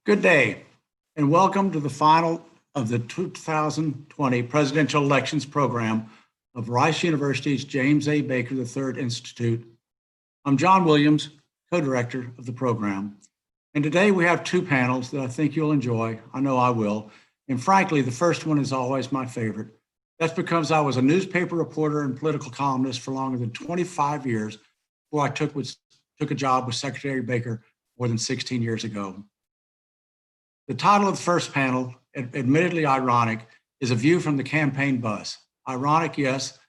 Good day, and welcome to the final of the 2020 presidential elections program of Rice University's James A. Baker III Institute. I'm John Williams, co-director of the program. And today we have two panels that I think you'll enjoy. I know I will. And frankly, the first one is always my favorite. That's because I was a newspaper reporter and political columnist for longer than 25 years before I took a job with Secretary Baker more than 16 years ago. The title of the first panel, admittedly ironic, is A View from the Campaign Bus. Ironic, yes,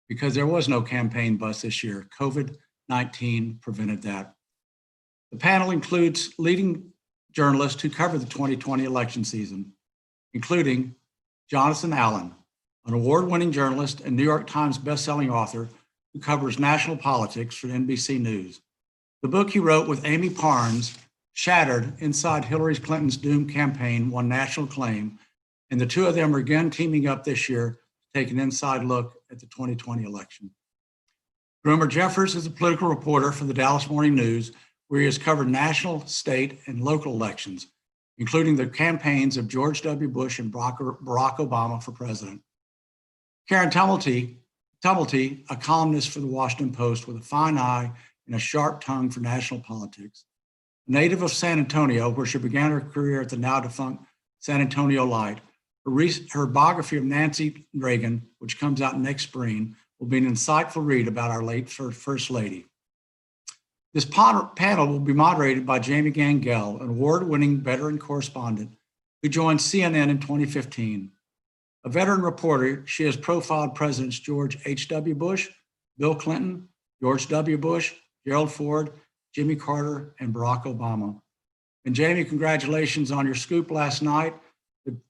because there was no campaign bus this year. COVID-19 prevented that. The panel includes leading journalists who cover the 2020 election season, including Jonathan Allen, an award-winning journalist and New York Times bestselling author who covers national politics for NBC News. The book he wrote with Amy Parnes, Shattered Inside Hillary Clinton's Doomed Campaign, won national acclaim, and the two of them are again teaming up this year to take an inside look at the 2020 election. Gromer Jeffers is a political reporter for the Dallas Morning News, where he has covered national, state, and local elections, including the campaigns of George W. Bush and Barack Obama for president. Karen Tumulty, a columnist for the Washington Post with a fine eye and a sharp tongue for national politics. Native of San Antonio, where she began her career at the now defunct San Antonio Light. Her biography of Nancy Reagan, which comes out next spring, will be an insightful read about our late First Lady. This panel will be moderated by Jamie Gangel, an award-winning veteran correspondent who joined CNN in 2015. A veteran reporter, she has profiled Presidents George H.W. Bush, Bill Clinton, George W. Bush, Gerald Ford, Jimmy Carter, and Barack Obama. And Jamie, congratulations on your scoop last night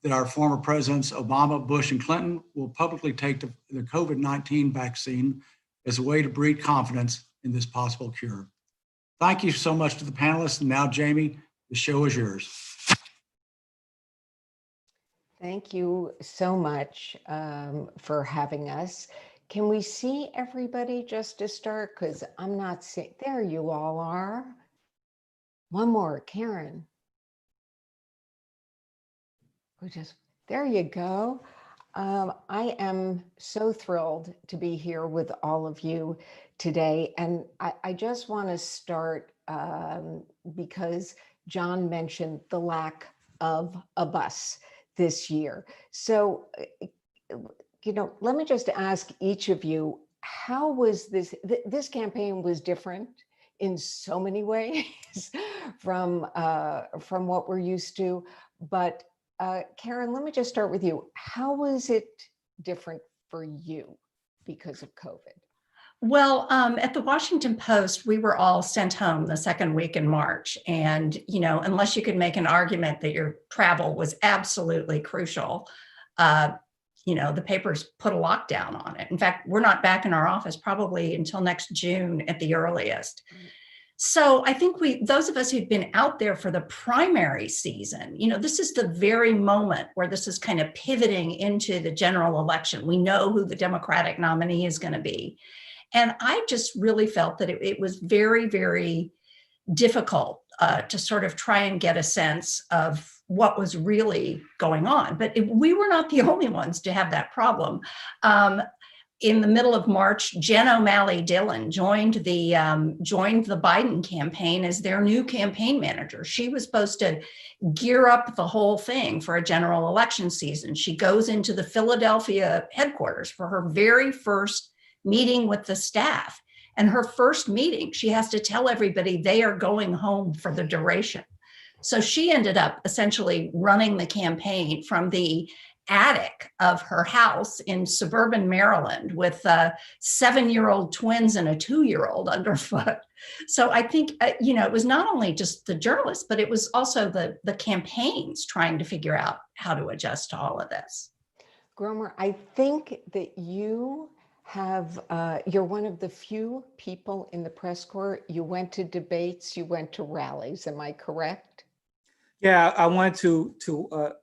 that our former presidents, Obama, Bush, and Clinton, will publicly take the COVID-19 vaccine as a way to breed confidence in this possible cure. Thank you so much to the panelists. And now, Jamie, the show is yours. Thank you so much for having us. Can we see everybody just to start? Because I'm not seeing, there you all are. One more, Karen. There you go. I am so thrilled to be here with all of you today. And I just want to start because John mentioned the lack of a bus this year. So, let me just ask each of you, how was this? This campaign was different in so many ways from what we're used to. But Karen, let me just start with you. How was it different for you because of COVID? Well, at the Washington Post, we were all sent home the second week in March. And, unless you could make an argument that your travel was absolutely crucial, the papers put a lockdown on it. In fact, we're not back in our office probably until next June at the earliest. So I think those of us who've been out there for the primary season, this is the very moment where this is kind of pivoting into the general election. We know who the Democratic nominee is going to be. And I just really felt that it was very, very difficult to sort of try and get a sense of what was really going on. But we were not the only ones to have that problem. In the middle of March, Jen O'Malley Dillon joined the Biden campaign as their new campaign manager. She was supposed to gear up the whole thing for a general election season. She goes into the Philadelphia headquarters for her very first meeting with the staff. And her first meeting, she has to tell everybody they are going home for the duration. So she ended up essentially running the campaign from the attic of her house in suburban Maryland with 7-year-old twins and a 2-year-old underfoot. So I think, it was not only just the journalists, but it was also the campaigns trying to figure out how to adjust to all of this. Gromer, I think that you you're one of the few people in the press corps. You went to debates, you went to rallies. Am I correct? Yeah, I went to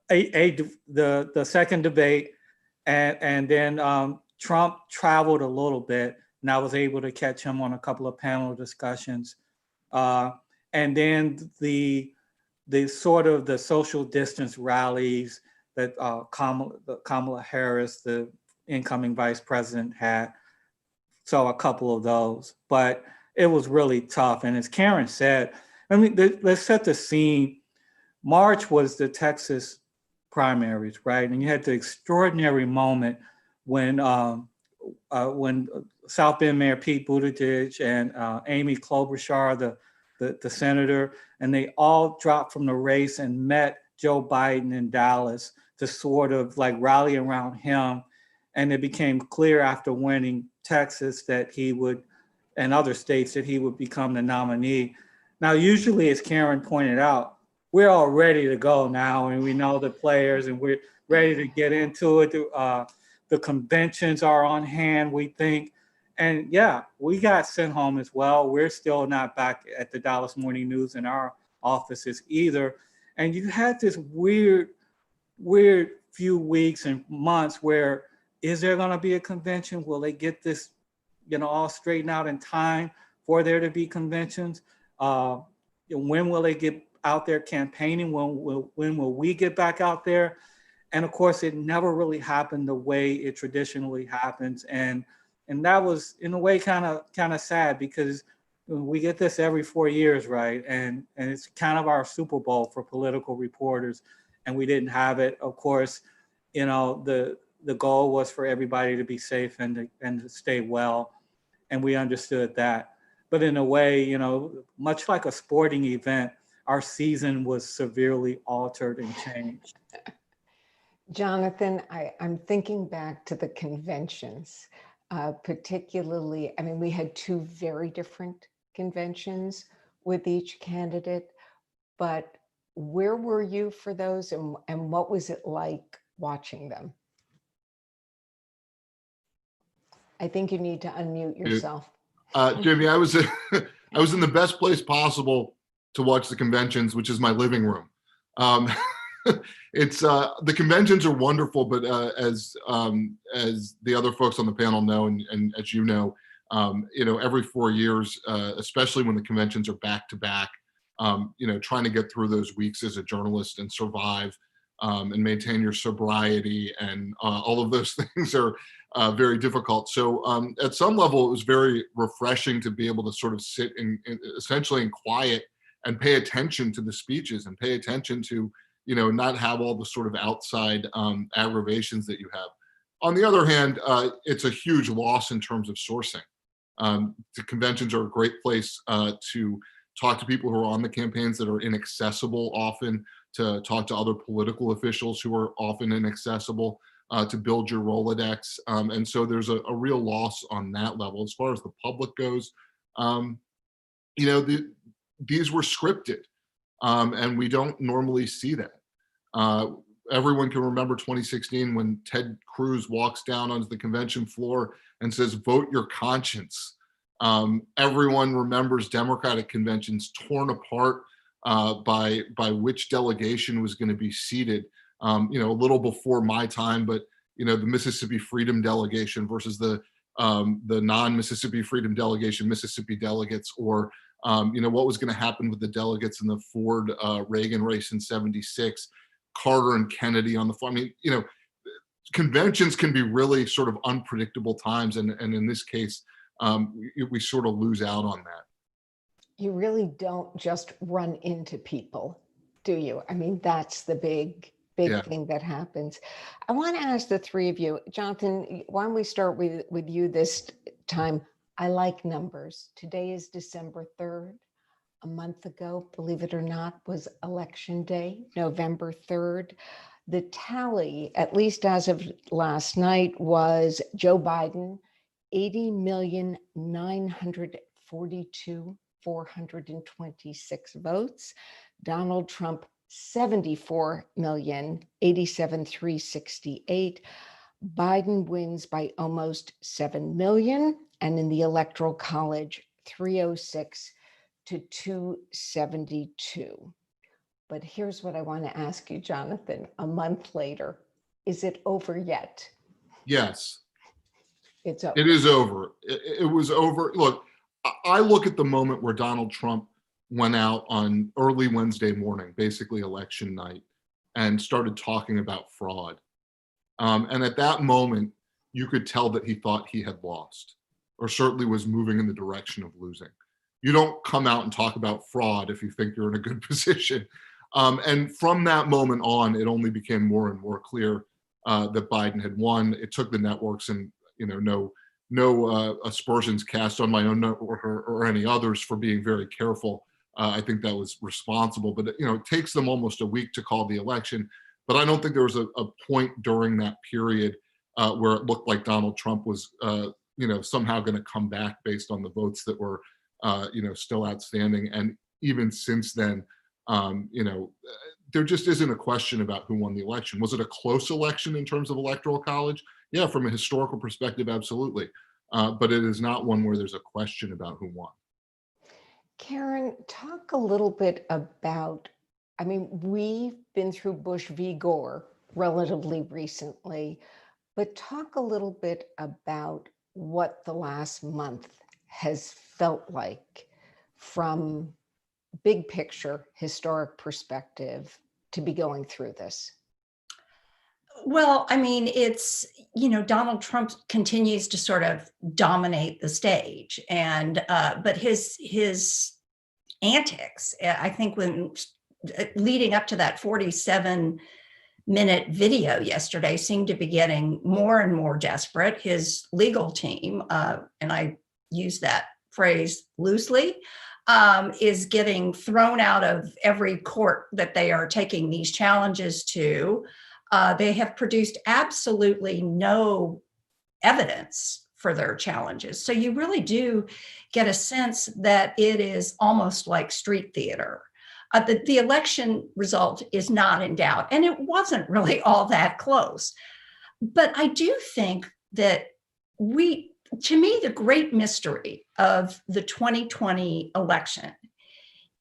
the second debate, and then Trump traveled a little bit, and I was able to catch him on a couple of panel discussions. And then the the sort of the social distance rallies that Kamala Harris, the incoming vice president, had. Saw a couple of those, but it was really tough. And as Karen said, I mean, let's set the scene. March was the Texas primaries, right? And you had the extraordinary moment when South Bend Mayor Pete Buttigieg and Amy Klobuchar, the senator, and they all dropped from the race and met Joe Biden in Dallas to sort of like rally around him. And it became clear after winning Texas that he would, and other states, that he would become the nominee. Now, usually, as Karen pointed out, we're all ready to go now, and we know the players, and we're ready to get into it. The conventions are on hand, we think. And yeah, we got sent home as well. We're still not back at the Dallas Morning News in our offices either. And you had this weird few weeks and months where, is there going to be a convention? Will they get this, all straightened out in time for there to be conventions? When will they get out there campaigning? When will we get back out there? And of course, it never really happened the way it traditionally happens. And that was, in a way, kind of sad, because we get this every 4 years, right? And it's kind of our Super Bowl for political reporters, and we didn't have it. Of course, the goal was for everybody to be safe and to stay well, and we understood that. But in a way, much like a sporting event, our season was severely altered and changed. Jonathan, I'm thinking back to the conventions, particularly, I mean, we had two very different conventions with each candidate, but where were you for those, and what was it like watching them? I think you need to unmute yourself. Jimmy, I was in the best place possible to watch the conventions, which is my living room. It's the conventions are wonderful, but as the other folks on the panel know, and as you know, every 4 years, especially when the conventions are back to back, trying to get through those weeks as a journalist and survive and maintain your sobriety and all of those things are very difficult. So at some level, it was very refreshing to be able to sort of sit essentially in quiet and pay attention to the speeches and pay attention to, not have all the sort of outside aggravations that you have. On the other hand, it's a huge loss in terms of sourcing. The conventions are a great place to talk to people who are on the campaigns that are inaccessible often, to talk to other political officials who are often inaccessible, to build your Rolodex. And so there's a real loss on that level. As far as the public goes, these were scripted, and we don't normally see that. Everyone can remember 2016 when Ted Cruz walks down onto the convention floor and says, "Vote your conscience." Everyone remembers Democratic conventions torn apart by which delegation was going to be seated. A little before my time, but the Mississippi Freedom Delegation versus the non-Mississippi Freedom Delegation, Mississippi delegates, or what was going to happen with the delegates in the Ford Reagan race in '76, Carter and Kennedy on the floor. I mean, conventions can be really sort of unpredictable times, and in this case, we sort of lose out on that. You really don't just run into people, do you? I mean, that's the big thing that happens. I want to ask the three of you, Jonathan, why don't we start with you this time? I like numbers. Today is December 3rd. A month ago, believe it or not, was Election Day, November 3rd. The tally, at least as of last night, was Joe Biden, 80,942,426 votes. Donald Trump, 74,087,368. Biden wins by almost 7 million. And in the Electoral College, 306 to 272. But here's what I want to ask you, Jonathan, a month later. Is it over yet? Yes. It's over. It is over. It was over. Look, I look at the moment where Donald Trump went out on early Wednesday morning, basically election night, and started talking about fraud. And at that moment, you could tell that he thought he had lost, or certainly was moving in the direction of losing. You don't come out and talk about fraud if you think you're in a good position. And from that moment on, it only became more and more clear that Biden had won. It took the networks, and no aspersions cast on my own network or any others for being very careful. I think that was responsible, but it takes them almost a week to call the election. But I don't think there was a point during that period where it looked like Donald Trump was, somehow going to come back based on the votes that were, still outstanding. And even since then, there just isn't a question about who won the election. Was it a close election in terms of electoral college? Yeah, from a historical perspective, absolutely. But it is not one where there's a question about who won. Karen, talk a little bit about, we've been through Bush v. Gore relatively recently, but talk a little bit about what the last month has felt like from big picture, historic perspective to be going through this. Well, it's, Donald Trump continues to sort of dominate the stage, and but his antics, I think, when leading up to that 47-minute video yesterday, seemed to be getting more and more desperate. His legal team, and I use that phrase loosely, is getting thrown out of every court that they are taking these challenges to. They have produced absolutely no evidence for their challenges. So you really do get a sense that it is almost like street theater. The election result is not in doubt, and it wasn't really all that close. But I do think that to me, the great mystery of the 2020 election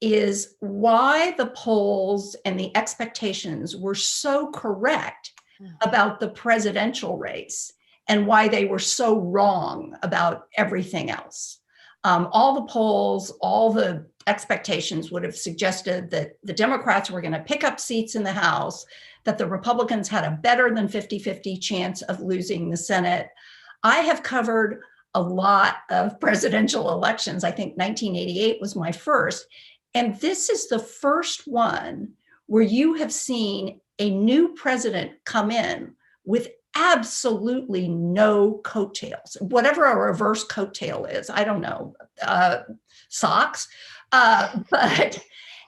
is why the polls and the expectations were so correct about the presidential race and why they were so wrong about everything else. All the polls, all the expectations would have suggested that the Democrats were going to pick up seats in the House, that the Republicans had a better than 50-50 chance of losing the Senate. I have covered a lot of presidential elections. I think 1988 was my first. And this is the first one where you have seen a new president come in with absolutely no coattails, whatever a reverse coattail is. I don't know, socks. And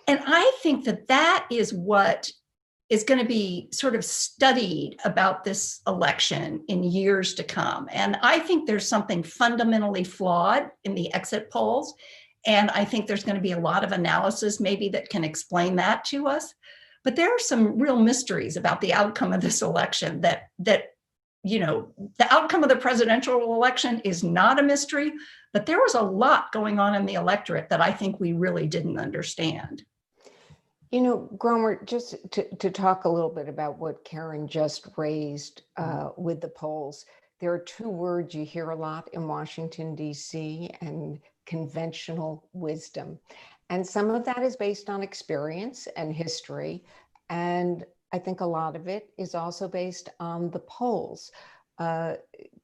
I think that is what is going to be sort of studied about this election in years to come. And I think there's something fundamentally flawed in the exit polls. And I think there's going to be a lot of analysis maybe that can explain that to us. But there are some real mysteries about the outcome of this election that the outcome of the presidential election is not a mystery, but there was a lot going on in the electorate that I think we really didn't understand. Gromer, just to talk a little bit about what Karen just raised with the polls, there are two words you hear a lot in Washington, D.C., and conventional wisdom. And some of that is based on experience and history. And I think a lot of it is also based on the polls.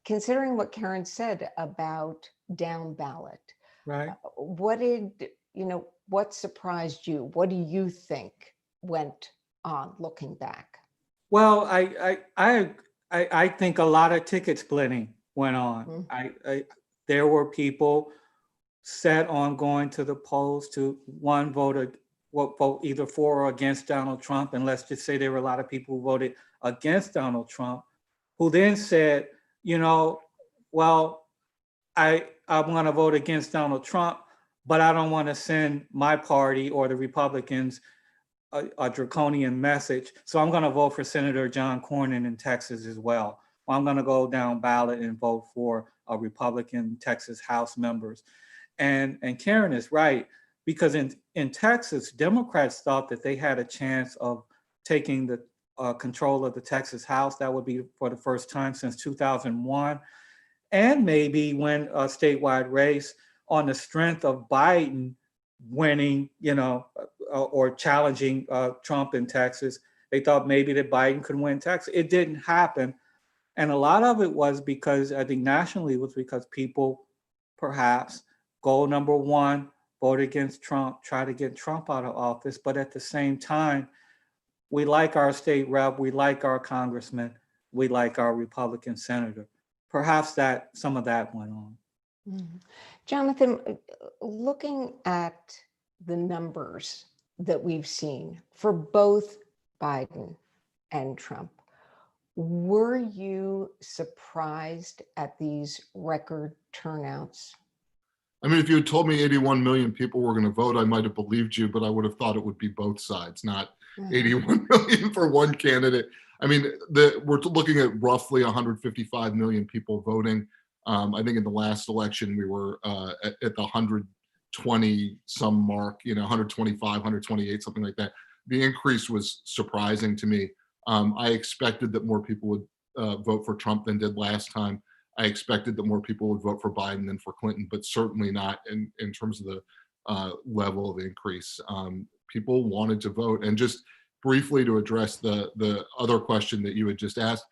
Considering what Karen said about down ballot, Right. what surprised you? What do you think went on looking back? Well, I think a lot of ticket splitting went on. Mm-hmm. There were people set on going to the polls to vote either for or against Donald Trump. And let's just say there were a lot of people who voted against Donald Trump, who then said, well, I'm going to vote against Donald Trump, but I don't want to send my party or the Republicans a draconian message. So I'm going to vote for Senator John Cornyn in Texas as well. Or I'm going to go down ballot and vote for a Republican Texas House members. And Karen is right, because in Texas, Democrats thought that they had a chance of taking the control of the Texas House. That would be for the first time since 2001, and maybe win a statewide race on the strength of Biden winning, or challenging Trump in Texas. They thought maybe that Biden could win Texas. It didn't happen. And a lot of it was because, I think nationally, was because people perhaps, goal number one, vote against Trump, try to get Trump out of office. But at the same time, we like our state rep, we like our congressman, we like our Republican senator. Perhaps that some of that went on. Mhm. Jonathan, looking at the numbers that we've seen for both Biden and Trump, were you surprised at these record turnouts? I mean, if you had told me 81 million people were going to vote, I might have believed you, but I would have thought it would be both sides, not 81 million for one candidate. I mean, we're looking at roughly 155 million people voting. I think in the last election, we were at the 120 some mark, 125, 128, something like that. The increase was surprising to me. I expected that more people would vote for Trump than did last time. I expected that more people would vote for Biden than for Clinton, but certainly not in terms of the level of increase. People wanted to vote. And just briefly to address the other question that you had just asked,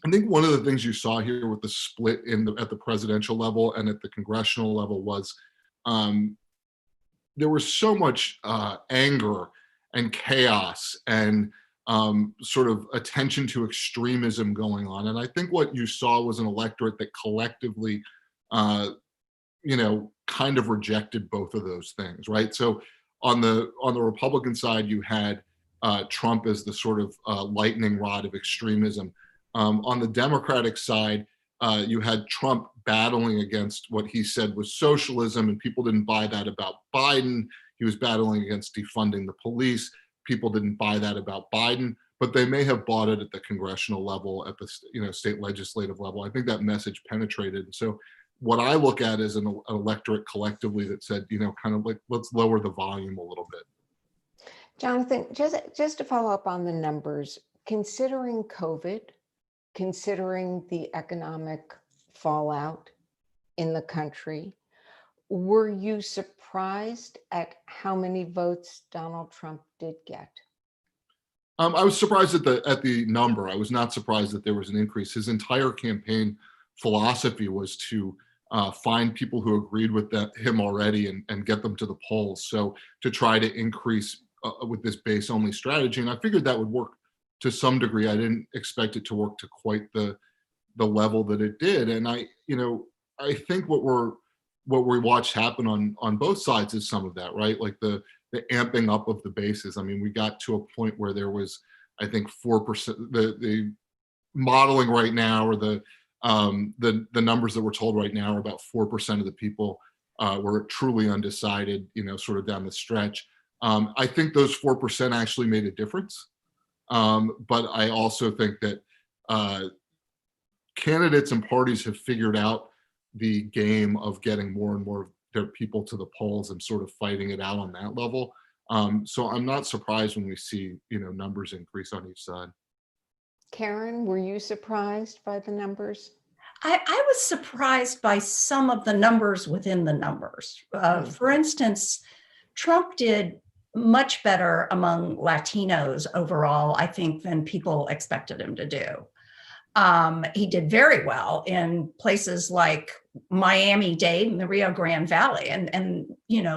I think one of the things you saw here with the split at the presidential level and at the congressional level was there was so much anger and chaos and sort of attention to extremism going on. And I think what you saw was an electorate that collectively, kind of rejected both of those things, right? So on the Republican side, you had Trump as the sort of lightning rod of extremism. On the Democratic side, you had Trump battling against what he said was socialism, and people didn't buy that about Biden. He was battling against defunding the police. People didn't buy that about Biden, but they may have bought it at the congressional level, at the state legislative level. I think that message penetrated. So what I look at is an electorate collectively that said, kind of like, let's lower the volume a little bit. Jonathan, just to follow up on the numbers, considering COVID, considering the economic fallout in the country, were you surprised at how many votes Donald Trump did get? I was surprised at the number. I was not surprised that there was an increase. His entire campaign philosophy was to find people who agreed with him already and get them to the polls. So to try to increase with this base only strategy, and I figured that would work to some degree. I didn't expect it to work to quite the level that it did. And I think what we watched happen on both sides is some of that, right? Like the amping up of the bases. I mean, we got to a point where there was, I think, 4%. The modeling right now, or the numbers that we're told right now, are about 4% of the people were truly undecided. Sort of down the stretch. I think those 4% actually made a difference, but I also think that candidates and parties have figured out the game of getting more and more of their people to the polls and sort of fighting it out on that level. So I'm not surprised when we see, numbers increase on each side. Karen, were you surprised by the numbers? I was surprised by some of the numbers within the numbers. For instance, Trump did much better among Latinos overall, I think, than people expected him to do. He did very well in places like Miami-Dade and the Rio Grande Valley. And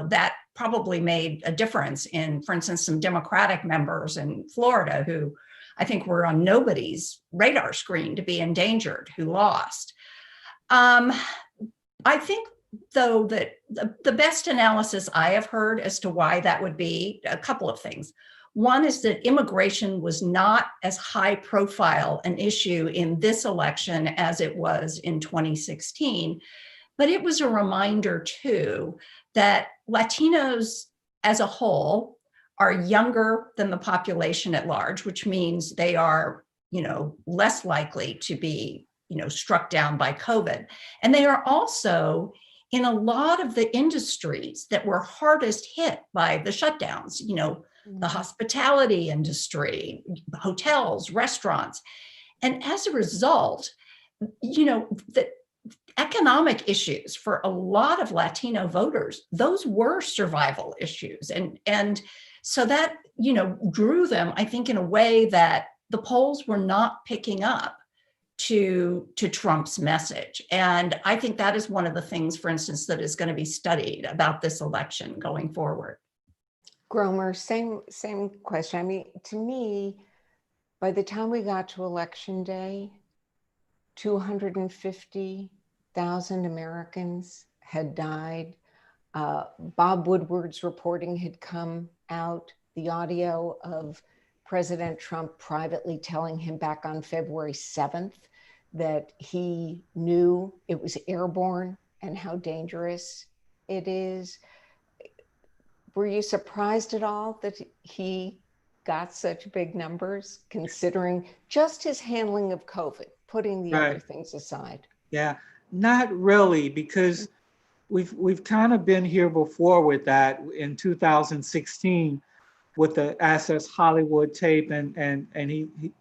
that probably made a difference in, for instance, some Democratic members in Florida who I think were on nobody's radar screen to be endangered, who lost. I think, though, that the best analysis I have heard as to why that would be, a couple of things. One is that immigration was not as high profile an issue in this election as it was in 2016, but it was a reminder too that Latinos as a whole are younger than the population at large, which means they are, less likely to be, struck down by COVID. And they are also in a lot of the industries that were hardest hit by the shutdowns, the hospitality industry, hotels, restaurants. And as a result, economic issues for a lot of Latino voters, those were survival issues. And so that, drew them, I think, in a way that the polls were not picking up to Trump's message. And I think that is one of the things, for instance, that is going to be studied about this election going forward. Gromer, same question. I mean, to me, by the time we got to Election Day, 250,000 Americans had died. Bob Woodward's reporting had come out, the audio of President Trump privately telling him back on February 7th that he knew it was airborne and how dangerous it is. Were you surprised at all that he got such big numbers, considering just his handling of COVID, putting the other things aside? Yeah, not really, because we've kind of been here before with that in 2016 with the Access Hollywood tape, and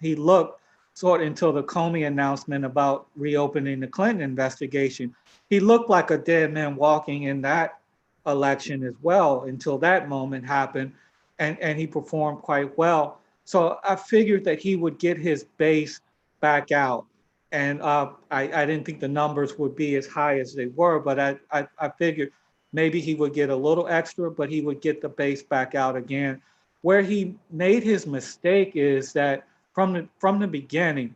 he looked sort of until the Comey announcement about reopening the Clinton investigation. He looked like a dead man walking in that election as well until that moment happened, and he performed quite well. So I figured that he would get his base back out. And I didn't think the numbers would be as high as they were, but I figured maybe he would get a little extra, but he would get the base back out again. Where he made his mistake is that from the beginning,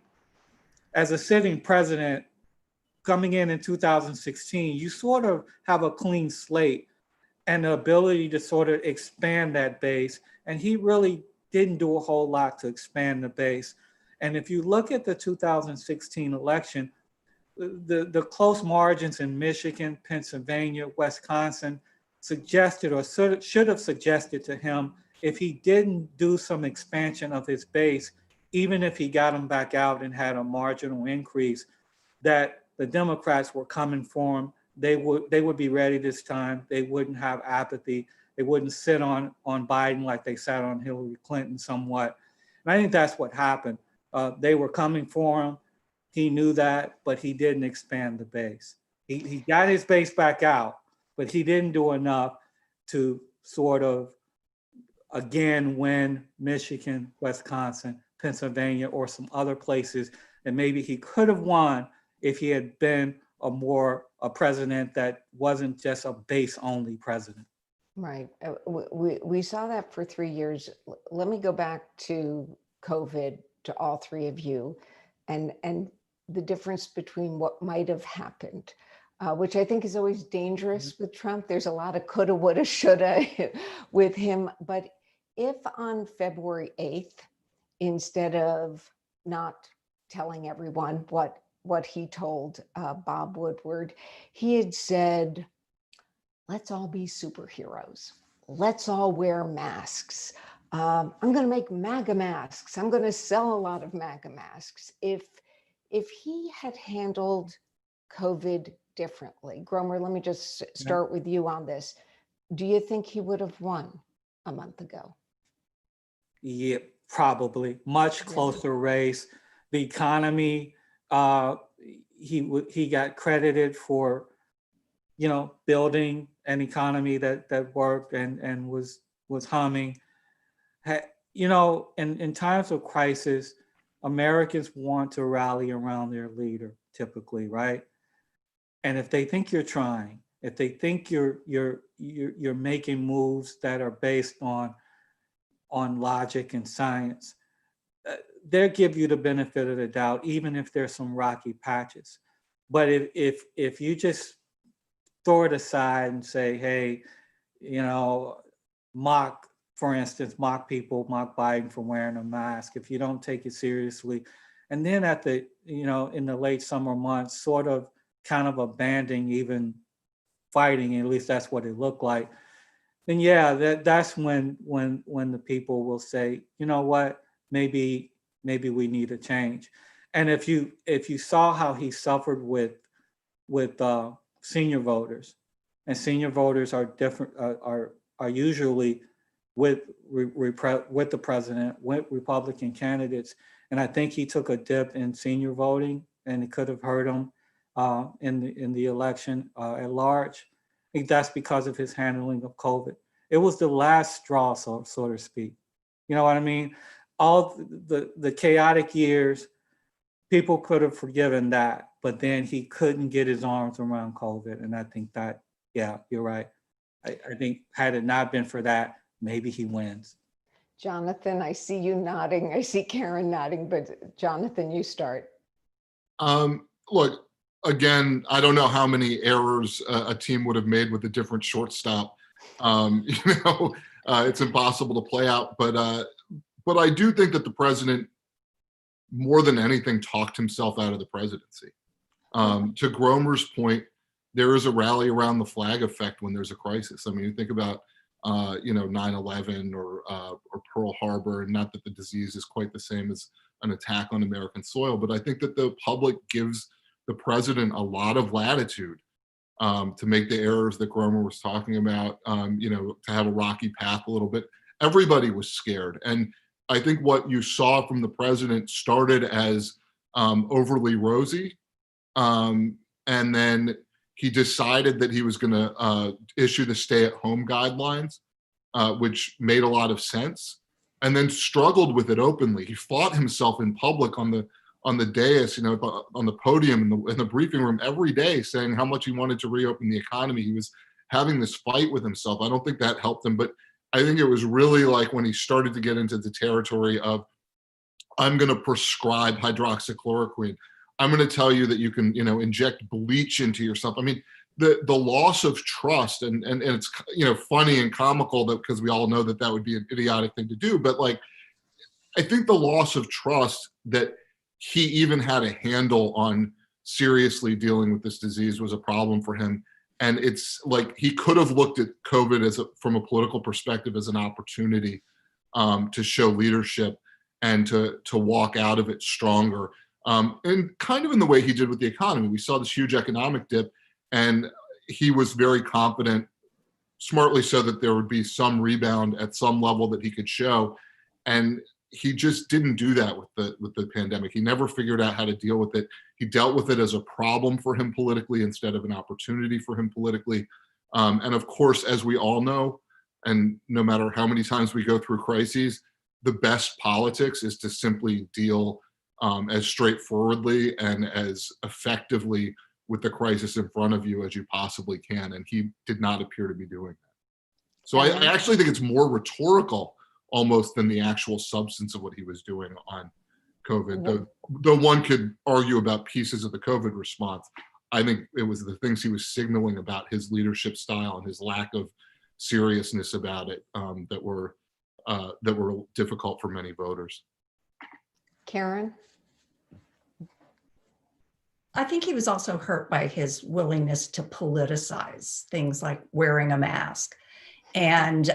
as a sitting president coming in 2016, you sort of have a clean slate and the ability to sort of expand that base. And he really didn't do a whole lot to expand the base. And if you look at the 2016 election, the close margins in Michigan, Pennsylvania, Wisconsin suggested or should have suggested to him, if he didn't do some expansion of his base, even if he got him back out and had a marginal increase, that the Democrats were coming for him. They would be ready this time. They wouldn't have apathy. They wouldn't sit on Biden like they sat on Hillary Clinton somewhat. And I think that's what happened. They were coming for him. He knew that, but he didn't expand the base. He got his base back out, but he didn't do enough to sort of, again, win Michigan, Wisconsin, Pennsylvania, or some other places that maybe he could have won if he had been a president that wasn't just a base-only president. Right. We saw that for 3 years. Let me go back to COVID, to all three of you, and the difference between what might have happened, which I think is always dangerous with Trump. There's a lot of coulda, woulda, shoulda with him. But if on February 8th, instead of not telling everyone what he told Bob Woodward, he had said, let's all be superheroes. Let's all wear masks. I'm going to make MAGA masks. I'm going to sell a lot of MAGA masks. If he had handled COVID differently, Gromer, let me just start with you on this. Do you think he would have won a month ago? Yeah, probably. Much closer race. The economy, he got credited for, building an economy that worked and was humming. In times of crisis, Americans want to rally around their leader, typically, right? And if they think you're trying, if they think you're making moves that are based on logic and science, they'll give you the benefit of the doubt, even if there's some rocky patches. But if you just throw it aside and say, hey, mock people, mock Biden for wearing a mask, if you don't take it seriously, and then at the, in the late summer months, sort of kind of abandoning even fighting, at least that's what it looked like, then yeah, that's when the people will say, you know what, maybe we need a change. And if you saw how he suffered with senior voters, and senior voters are different, are usually with the president, with Republican candidates, and I think he took a dip in senior voting, and it could have hurt him. in the election at large. I think that's because of his handling of COVID. It was the last straw, so to speak. You know what I mean? All the chaotic years, people could have forgiven that, but then he couldn't get his arms around COVID. And I think that, yeah, you're right. I think had it not been for that, maybe he wins. Jonathan, I see you nodding. I see Karen nodding, but Jonathan, you start. Look, again, I don't know how many errors a team would have made with a different shortstop. It's impossible to play out. But I do think that the president, more than anything, talked himself out of the presidency. To Gromer's point, there is a rally around the flag effect when there's a crisis. I mean, you think about 9/11 or Pearl Harbor, and not that the disease is quite the same as an attack on American soil, but I think that the public gives the president a lot of latitude to make the errors that Gromer was talking about, to have a rocky path a little bit. Everybody was scared. And I think what you saw from the president started as overly rosy. And then he decided that he was going to issue the stay-at-home guidelines, which made a lot of sense, and then struggled with it openly. He fought himself in public on the dais, on the podium in the briefing room every day, saying how much he wanted to reopen the economy. He was having this fight with himself. I don't think that helped him, but I think it was really like when he started to get into the territory of, I'm going to prescribe hydroxychloroquine. I'm going to tell you that you can, inject bleach into yourself. I mean, the loss of trust, and it's, funny and comical that because we all know that would be an idiotic thing to do. But like, I think the loss of trust that he even had a handle on seriously dealing with this disease was a problem for him. And it's like he could have looked at COVID from a political perspective as an opportunity to show leadership and to walk out of it stronger. And kind of in the way he did with the economy. We saw this huge economic dip, and he was very confident, smartly so, that there would be some rebound at some level that he could show. And he just didn't do that with the pandemic. He never figured out how to deal with it. He dealt with it as a problem for him politically instead of an opportunity for him politically. And of course, as we all know, and no matter how many times we go through crises, the best politics is to simply deal as straightforwardly and as effectively with the crisis in front of you as you possibly can. And he did not appear to be doing that. So I actually think it's more rhetorical almost than the actual substance of what he was doing on COVID. Though one could argue about pieces of the COVID response, I think it was the things he was signaling about his leadership style and his lack of seriousness about it that were difficult for many voters. Karen? I think he was also hurt by his willingness to politicize things like wearing a mask and,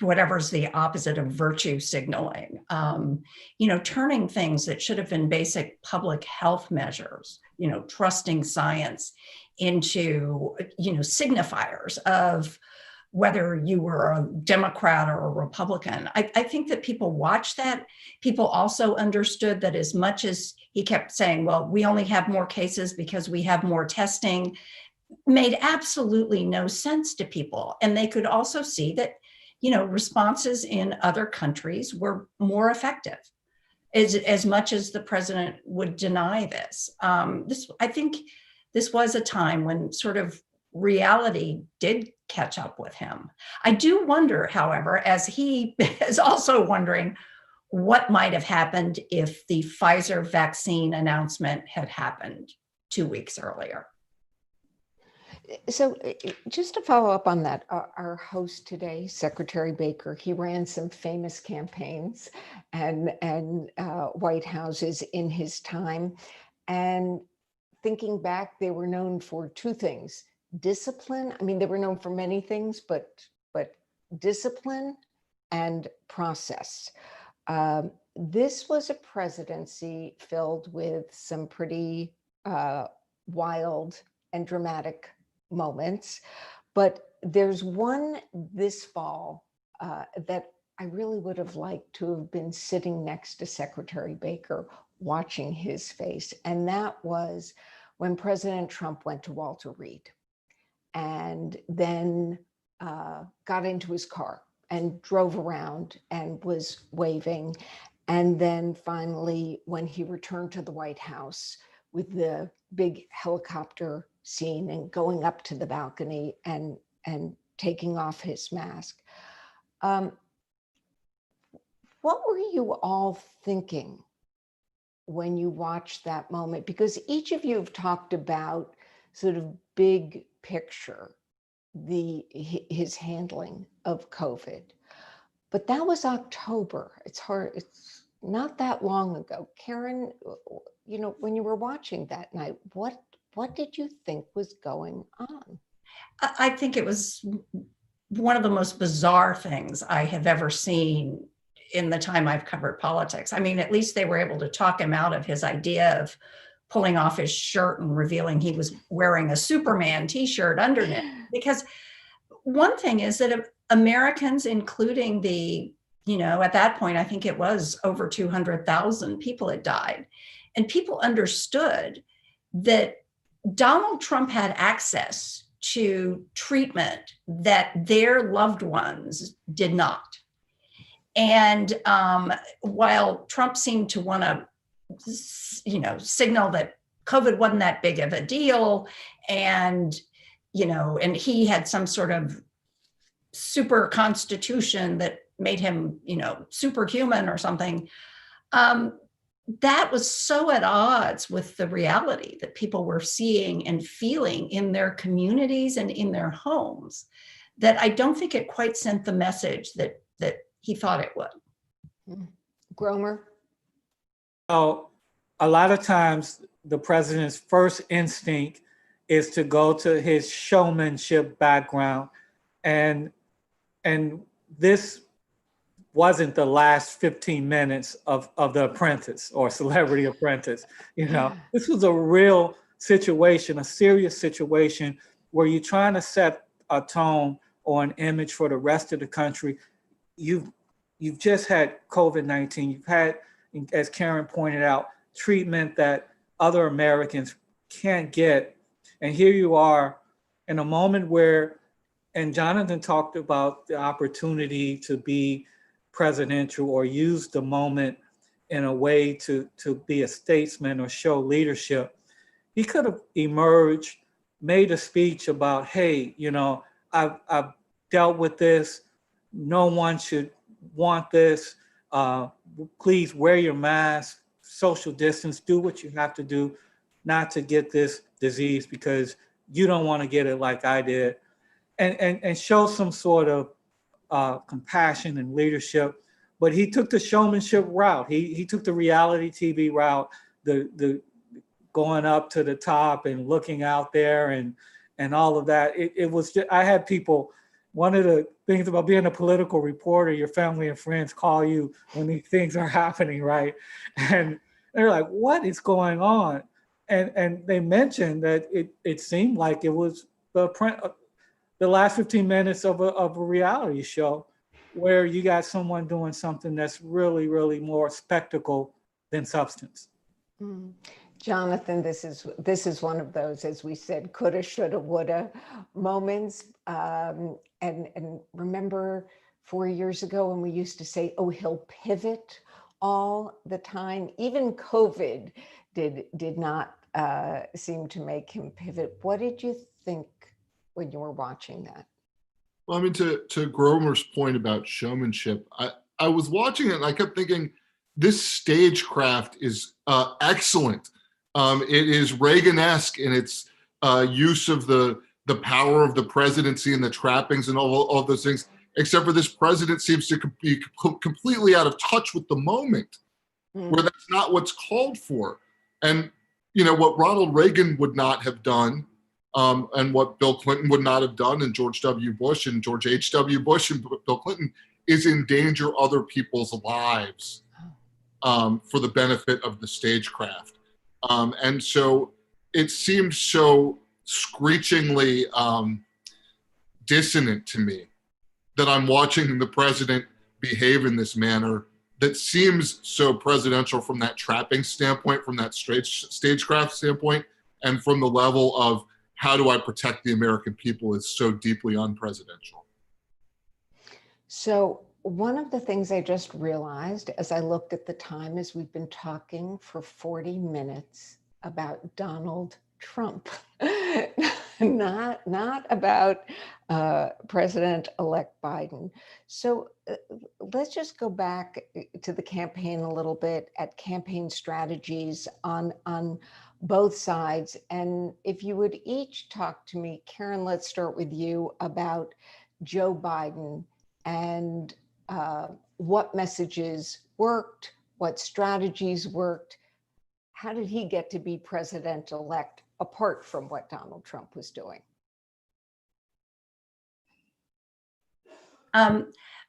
whatever's the opposite of virtue signaling, turning things that should have been basic public health measures, trusting science, into, signifiers of whether you were a Democrat or a Republican. I think that people watched that. People also understood that as much as he kept saying, well, we only have more cases because we have more testing, made absolutely no sense to people. And they could also see that, responses in other countries were more effective, as much as the president would deny this. I think this was a time when sort of reality did catch up with him. I do wonder, however, as he is also wondering what might have happened if the Pfizer vaccine announcement had happened 2 weeks earlier. So just to follow up on that, our host today, Secretary Baker, he ran some famous campaigns and White Houses in his time. And thinking back, they were known for two things: discipline. I mean, they were known for many things, but discipline and process. This was a presidency filled with some pretty wild and dramatic moments, but there's one this fall that I really would have liked to have been sitting next to Secretary Baker watching his face. And that was when President Trump went to Walter Reed and then got into his car and drove around and was waving. And then finally, when he returned to the White House with the big helicopter scene and going up to the balcony and taking off his mask. What were you all thinking when you watched that moment? Because each of you have talked about sort of big picture, his handling of COVID. But that was October. It's hard, it's not that long ago. Karen, you know, when you were watching that night, what did you think was going on? I think it was one of the most bizarre things I have ever seen in the time I've covered politics. I mean, at least they were able to talk him out of his idea of pulling off his shirt and revealing he was wearing a Superman t-shirt underneath. Because one thing is that Americans, including the, you know, at that point, I think it was over 200,000 people had died. And people understood that Donald Trump had access to treatment that their loved ones did not. And while Trump seemed to want to, you know, signal that COVID wasn't that big of a deal, and, you know, and he had some sort of super constitution that made him, you know, superhuman or something, that was so at odds with the reality that people were seeing and feeling in their communities and in their homes, that I don't think it quite sent the message that he thought it would. Gromer? So a lot of times the president's first instinct is to go to his showmanship background, and this wasn't the last 15 minutes of The Apprentice or Celebrity Apprentice. You know, this was a real situation, a serious situation where you're trying to set a tone or an image for the rest of the country. You've just had COVID-19. You've had, as Karen pointed out, treatment that other Americans can't get. And here you are in a moment where, and Jonathan talked about the opportunity to be presidential or use the moment in a way to be a statesman or show leadership. He could have emerged, made a speech about, hey, you know, I've dealt with this. No one should want this. Please wear your mask, social distance, do what you have to do not to get this disease because you don't want to get it like I did. And show some sort of compassion and leadership. But he took the showmanship route. He took the reality TV route, the going up to the top and looking out there and all of that. It was just, I had people, one of the things about being a political reporter, your family and friends call you when these things are happening, right? And they're like, what is going on? And they mentioned that it seemed like it was the last 15 minutes of a reality show where you got someone doing something that's really, really more spectacle than substance. Jonathan, this is one of those, as we said, coulda, shoulda, woulda moments. And remember 4 years ago when we used to say, oh, he'll pivot all the time. Even COVID did not seem to make him pivot. What did you think when you were watching that? Well, I mean, to Gromer's point about showmanship, I was watching it and I kept thinking, this stagecraft is excellent. It is Reagan-esque in its use of the power of the presidency and the trappings and all those things, except for this president seems to be completely out of touch with the moment, where that's not what's called for. And, you know, what Ronald Reagan would not have done, and what Bill Clinton would not have done, and George W. Bush and George H.W. Bush and Bill Clinton, is endanger other people's lives for the benefit of the stagecraft. And so it seemed so screechingly dissonant to me that I'm watching the president behave in this manner that seems so presidential from that trapping standpoint, from that stagecraft standpoint, and from the level of how do I protect the American people is so deeply unpresidential. So one of the things I just realized as I looked at the time is we've been talking for 40 minutes about Donald Trump, not about President-elect Biden. So let's just go back to the campaign a little bit, at campaign strategies on both sides. And if you would each talk to me, Karen, let's start with you, about Joe Biden and what messages worked, what strategies worked. How did he get to be president-elect apart from what Donald Trump was doing?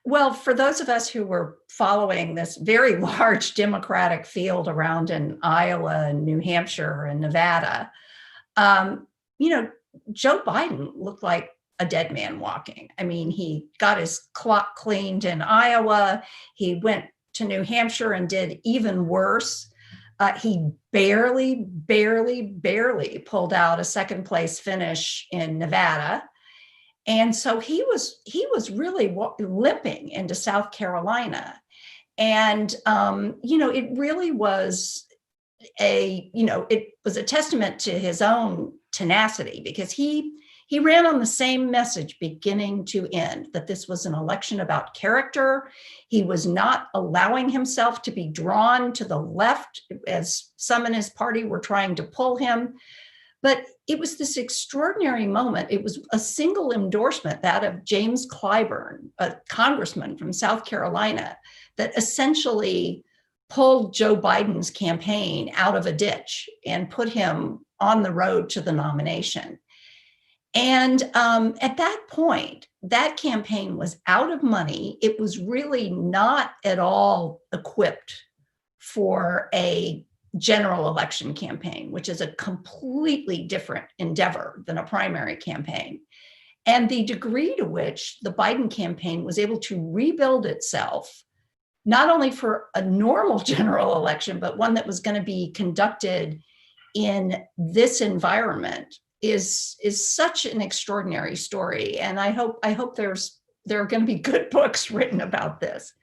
Well, for those of us who were following this very large Democratic field around in Iowa and New Hampshire and Nevada, Joe Biden looked like a dead man walking. I mean, he got his clock cleaned in Iowa. He went to New Hampshire and did even worse. He barely pulled out a second place finish in Nevada. And so he was really limping into South Carolina. And, it really was it was a testament to his own tenacity, because he ran on the same message beginning to end, that this was an election about character. He was not allowing himself to be drawn to the left, as some in his party were trying to pull him. But it was this extraordinary moment. It was a single endorsement, that of James Clyburn, a congressman from South Carolina, that essentially pulled Joe Biden's campaign out of a ditch and put him on the road to the nomination. And at that point, that campaign was out of money. It was really not at all equipped for a general election campaign, which is a completely different endeavor than a primary campaign. And the degree to which the Biden campaign was able to rebuild itself, not only for a normal general election, but one that was going to be conducted in this environment, is such an extraordinary story. And I hope there are going to be good books written about this,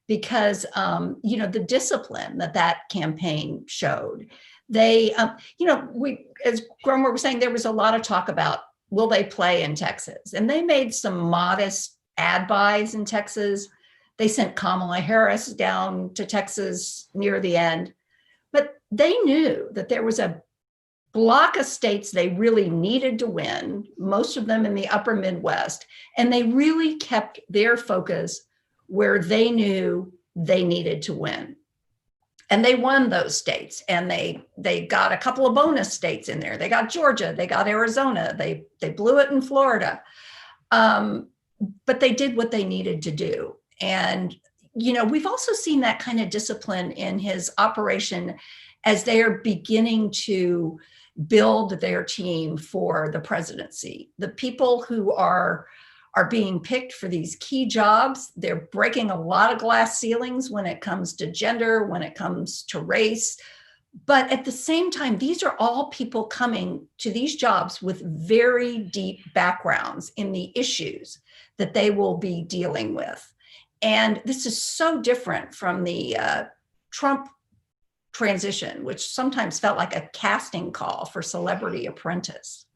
because the discipline that campaign showed. They as Gromer was saying, there was a lot of talk about, will they play in Texas? And they made some modest ad buys in Texas. They sent Kamala Harris down to Texas near the end, but they knew that there was a block of states they really needed to win, most of them in the upper Midwest, and they really kept their focus where they knew they needed to win. And they won those states, and they got a couple of bonus states in there. They got Georgia, they got Arizona, they blew it in Florida. But they did what they needed to do. And, we've also seen that kind of discipline in his operation as they are beginning to build their team for the presidency. The people who are being picked for these key jobs, they're breaking a lot of glass ceilings when it comes to gender, when it comes to race. But at the same time, these are all people coming to these jobs with very deep backgrounds in the issues that they will be dealing with. And this is so different from the Trump transition, which sometimes felt like a casting call for Celebrity Apprentice.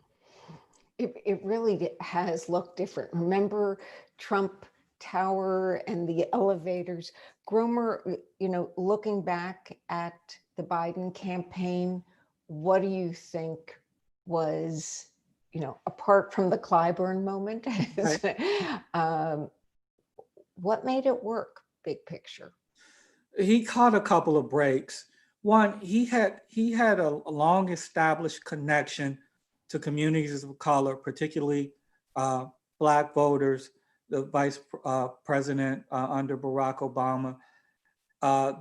It really has looked different. Remember Trump Tower and the elevators? Gromer, looking back at the Biden campaign, what do you think was, apart from the Clyburn moment, what made it work, big picture? He caught a couple of breaks. One, he had a long established connection to communities of color, particularly Black voters, the vice president under Barack Obama,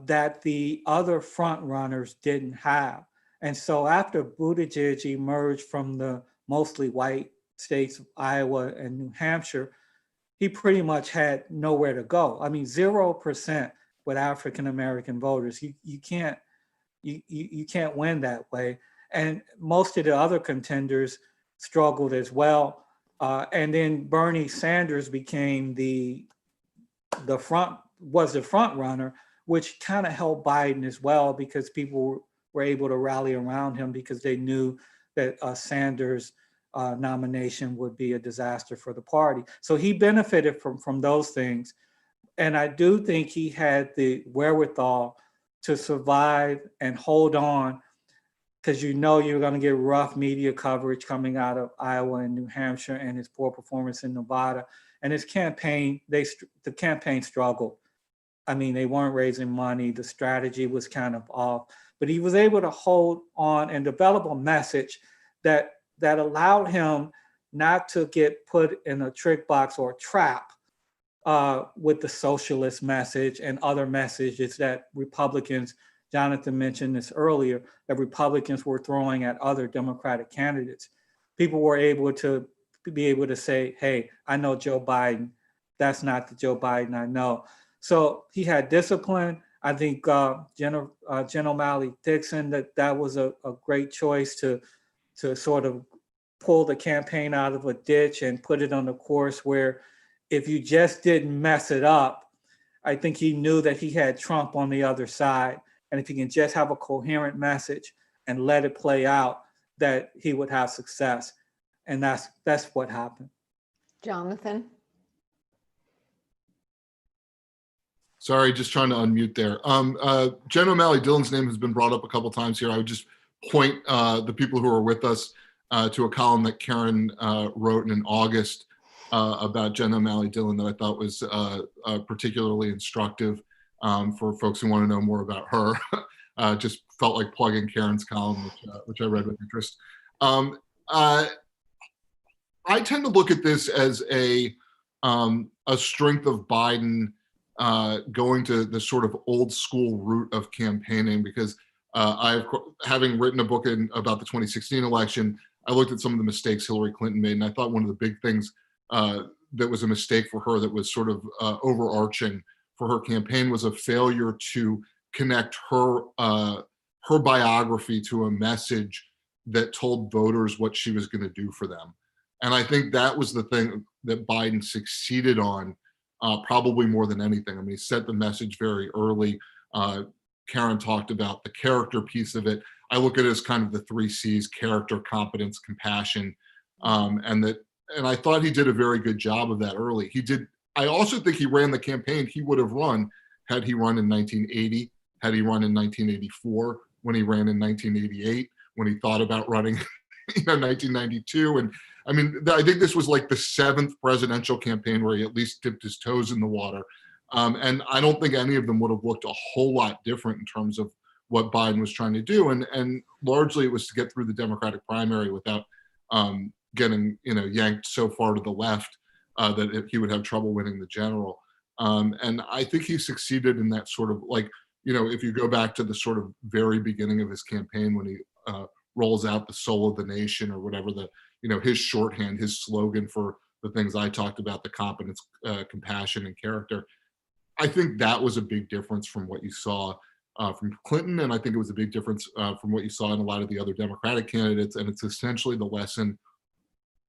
that the other front runners didn't have. And so after Buttigieg emerged from the mostly white states of Iowa and New Hampshire, he pretty much had nowhere to go. I mean, 0% with African American voters. You can't win that way. And most of the other contenders struggled as well. And then Bernie Sanders became the front runner, which kind of helped Biden as well, because people were able to rally around him because they knew that Sanders' nomination would be a disaster for the party. So he benefited from those things. And I do think he had the wherewithal to survive and hold on, because you're going to get rough media coverage coming out of Iowa and New Hampshire, and his poor performance in Nevada. And his campaign, the campaign struggled. I mean, they weren't raising money. The strategy was kind of off, but he was able to hold on and develop a message that allowed him not to get put in a trick box or a trap with the socialist message and other messages that Republicans, Jonathan mentioned this earlier, that Republicans were throwing at other Democratic candidates. People were able to say, hey, I know Joe Biden. That's not the Joe Biden I know. So he had discipline. I think Jen O'Malley Dixon, that was a great choice to sort of pull the campaign out of a ditch and put it on a course where if you just didn't mess it up, I think he knew that he had Trump on the other side. And if he can just have a coherent message and let it play out, that he would have success. And that's what happened. Jonathan? Sorry, just trying to unmute there. Jen O'Malley Dillon's name has been brought up a couple times here. I would just point the people who are with us to a column that Karen wrote in August about Jen O'Malley Dillon that I thought was particularly instructive for folks who want to know more about her. Just felt like plugging Karen's column, which I read with interest. I tend to look at this as a strength of Biden going to the sort of old school route of campaigning, because having written a book about the 2016 election, I looked at some of the mistakes Hillary Clinton made, and I thought one of the big things that was a mistake for her that was sort of overarching for her campaign was a failure to connect her biography to a message that told voters what she was going to do for them. And I think that was the thing that Biden succeeded on, probably more than anything. I mean, he set the message very early. Karen talked about the character piece of it. I look at it as kind of the 3 C's: character, competence, compassion. And I thought he did a very good job of that early. I also think he ran the campaign he would have run had he run in 1980, had he run in 1984, when he ran in 1988, when he thought about running in 1992. And I mean, I think this was like the 7th presidential campaign where he at least dipped his toes in the water. And I don't think any of them would have looked a whole lot different in terms of what Biden was trying to do. And largely it was to get through the Democratic primary without getting yanked so far to the left that he would have trouble winning the general. And I think he succeeded in that sort of, like, if you go back to the sort of very beginning of his campaign when he rolls out the soul of the nation, or whatever his shorthand, his slogan for the things I talked about, the competence, compassion, and character. I think that was a big difference from what you saw from Clinton, and I think it was a big difference from what you saw in a lot of the other Democratic candidates. And it's essentially the lesson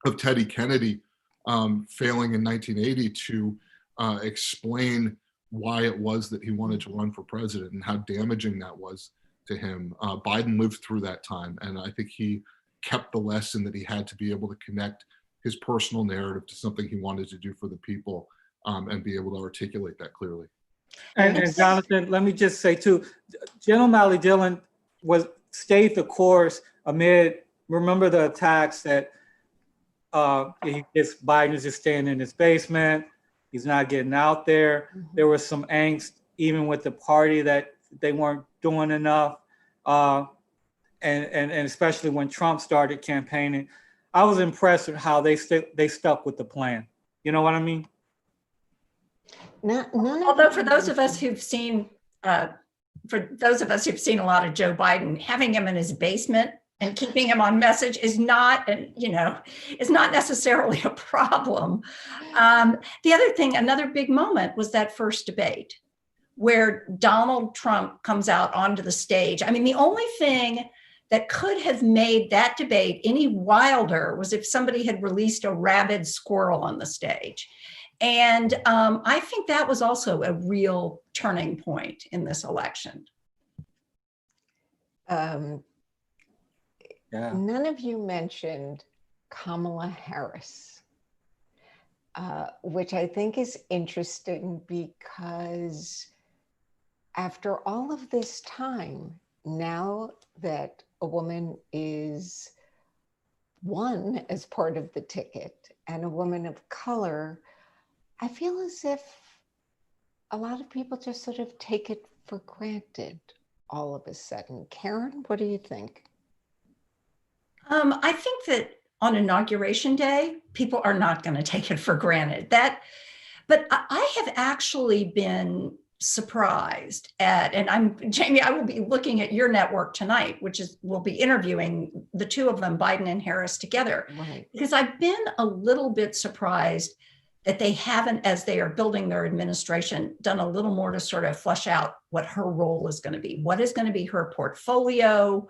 of Teddy Kennedy failing in 1980 to explain why it was that he wanted to run for president and how damaging that was to him. Biden lived through that time, and I think he kept the lesson that he had to be able to connect his personal narrative to something he wanted to do for the people, and be able to articulate that clearly. And Jonathan, let me just say too, Jen O'Malley Dillon stayed the course amid, remember the attacks that Biden is just staying in his basement. He's not getting out there. Mm-hmm. There was some angst even with the party that they weren't doing enough. And especially when Trump started campaigning, I was impressed with how they stuck with the plan. You know what I mean? Although for those of us who've seen a lot of Joe Biden, having him in his basement and keeping him on message is not necessarily a problem. The other thing, another big moment was that first debate, where Donald Trump comes out onto the stage. I mean, the only thing that could have made that debate any wilder was if somebody had released a rabid squirrel on the stage. And I think that was also a real turning point in this election. Um, Yeah. None of you mentioned Kamala Harris, which I think is interesting because after all of this time, now that a woman is won as part of the ticket and a woman of color, I feel as if a lot of people just sort of take it for granted all of a sudden. Karen, what do you think? I think that on Inauguration Day, people are not going to take it for granted. But I have actually been surprised at, and Jamie, I will be looking at your network tonight, which is, we'll be interviewing the two of them, Biden and Harris, together. Right. Because I've been a little bit surprised that they haven't, as they are building their administration, done a little more to sort of flesh out what her role is going to be. What is going to be her portfolio?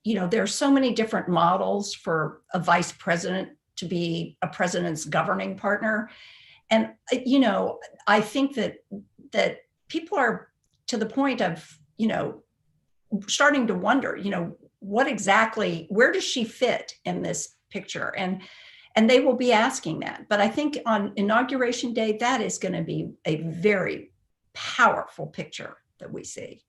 You know, there are so many different models for a vice president to be a president's governing partner. And, you know, I think that people are to the point of, you know, starting to wonder, you know, what exactly, where does she fit in this picture? And they will be asking that. But I think on Inauguration Day, that is going to be a very powerful picture that we see.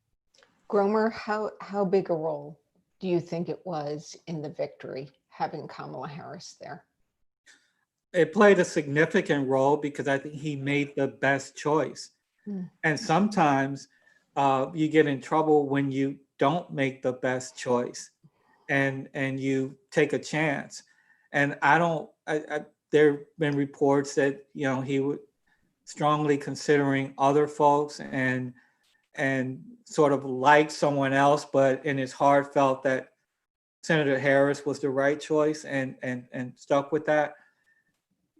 Gromer, how big a role do you think it was in the victory, having Kamala Harris there? It played a significant role because I think he made the best choice. And sometimes you get in trouble when you don't make the best choice and you take a chance. And there have been reports that, you know, he would strongly considering other folks and sort of like someone else, but in his heart felt that Senator Harris was the right choice and stuck with that.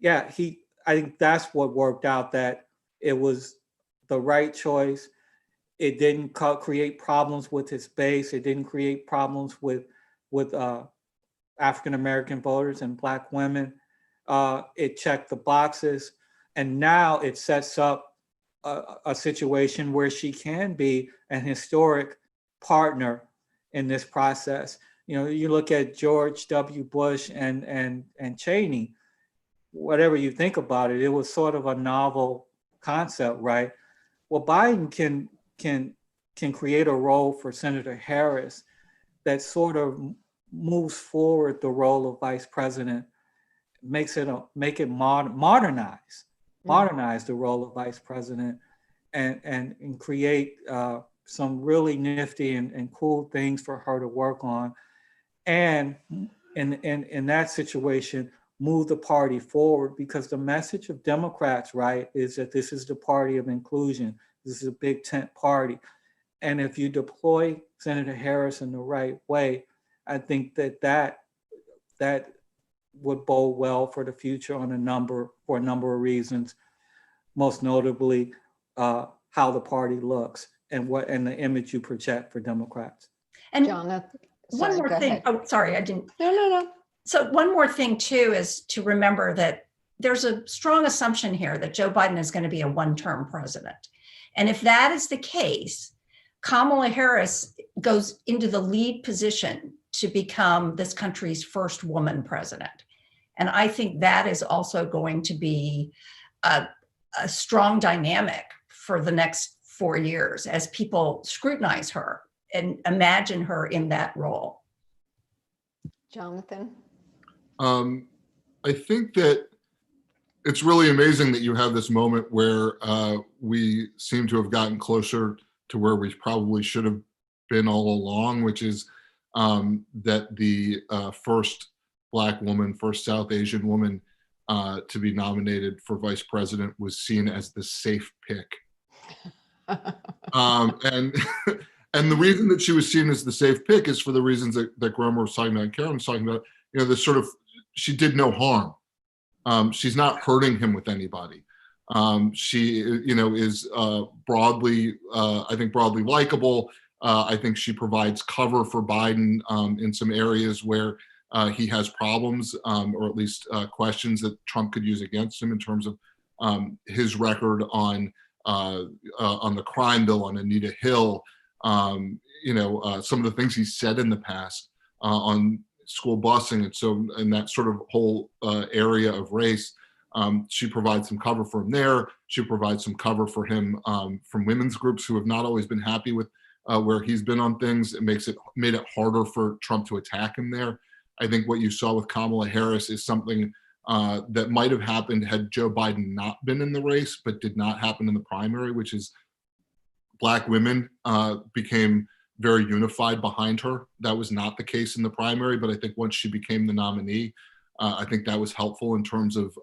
Yeah, I think that's what worked out, that it was the right choice. It didn't create problems with his base. It didn't create problems with African-American voters and Black women. It checked the boxes. And now it sets up a situation where she can be an historic partner in this process. You know, you look at George W. Bush and Cheney, whatever you think about it, it was sort of a novel concept, right? Well, Biden can create a role for Senator Harris that sort of moves forward the role of vice president, make it modernize the role of vice president, and create some really nifty and cool things for her to work on, and in that situation move the party forward, because the message of Democrats, right, is that this is the party of inclusion. This is a big tent party. And if you deploy Senator Harris in the right way, I think that would bode well for the future for a number of reasons, most notably how the party looks and the image you project for Democrats. And Jonathan, one more thing. Ahead. Oh, sorry, I didn't. No. So one more thing too is to remember that there's a strong assumption here that Joe Biden is going to be a one-term president. And if that is the case, Kamala Harris goes into the lead position to become this country's first woman president. And I think that is also going to be a strong dynamic for the next 4 years as people scrutinize her and imagine her in that role. Jonathan? I think that it's really amazing that you have this moment where we seem to have gotten closer to where we probably should have been all along, which is that the first Black woman, first South Asian woman to be nominated for vice president was seen as the safe pick. And the reason that she was seen as the safe pick is for the reasons that Gromer was talking about, and Karen was talking about, this sort of, she did no harm. She's not hurting him with anybody. She, is broadly, I think, broadly likable. I think she provides cover for Biden in some areas where he has problems, or at least questions that Trump could use against him in terms of his record on the crime bill, on Anita Hill, some of the things he's said in the past on school busing, and so in that sort of whole area of race. She provides some cover for him there. She provides some cover for him from women's groups who have not always been happy with where he's been on things. It made it harder for Trump to attack him there. I think what you saw with Kamala Harris is something that might have happened had Joe Biden not been in the race, but did not happen in the primary, which is Black women became very unified behind her. That was not the case in the primary, but I think once she became the nominee, I think that was helpful in terms of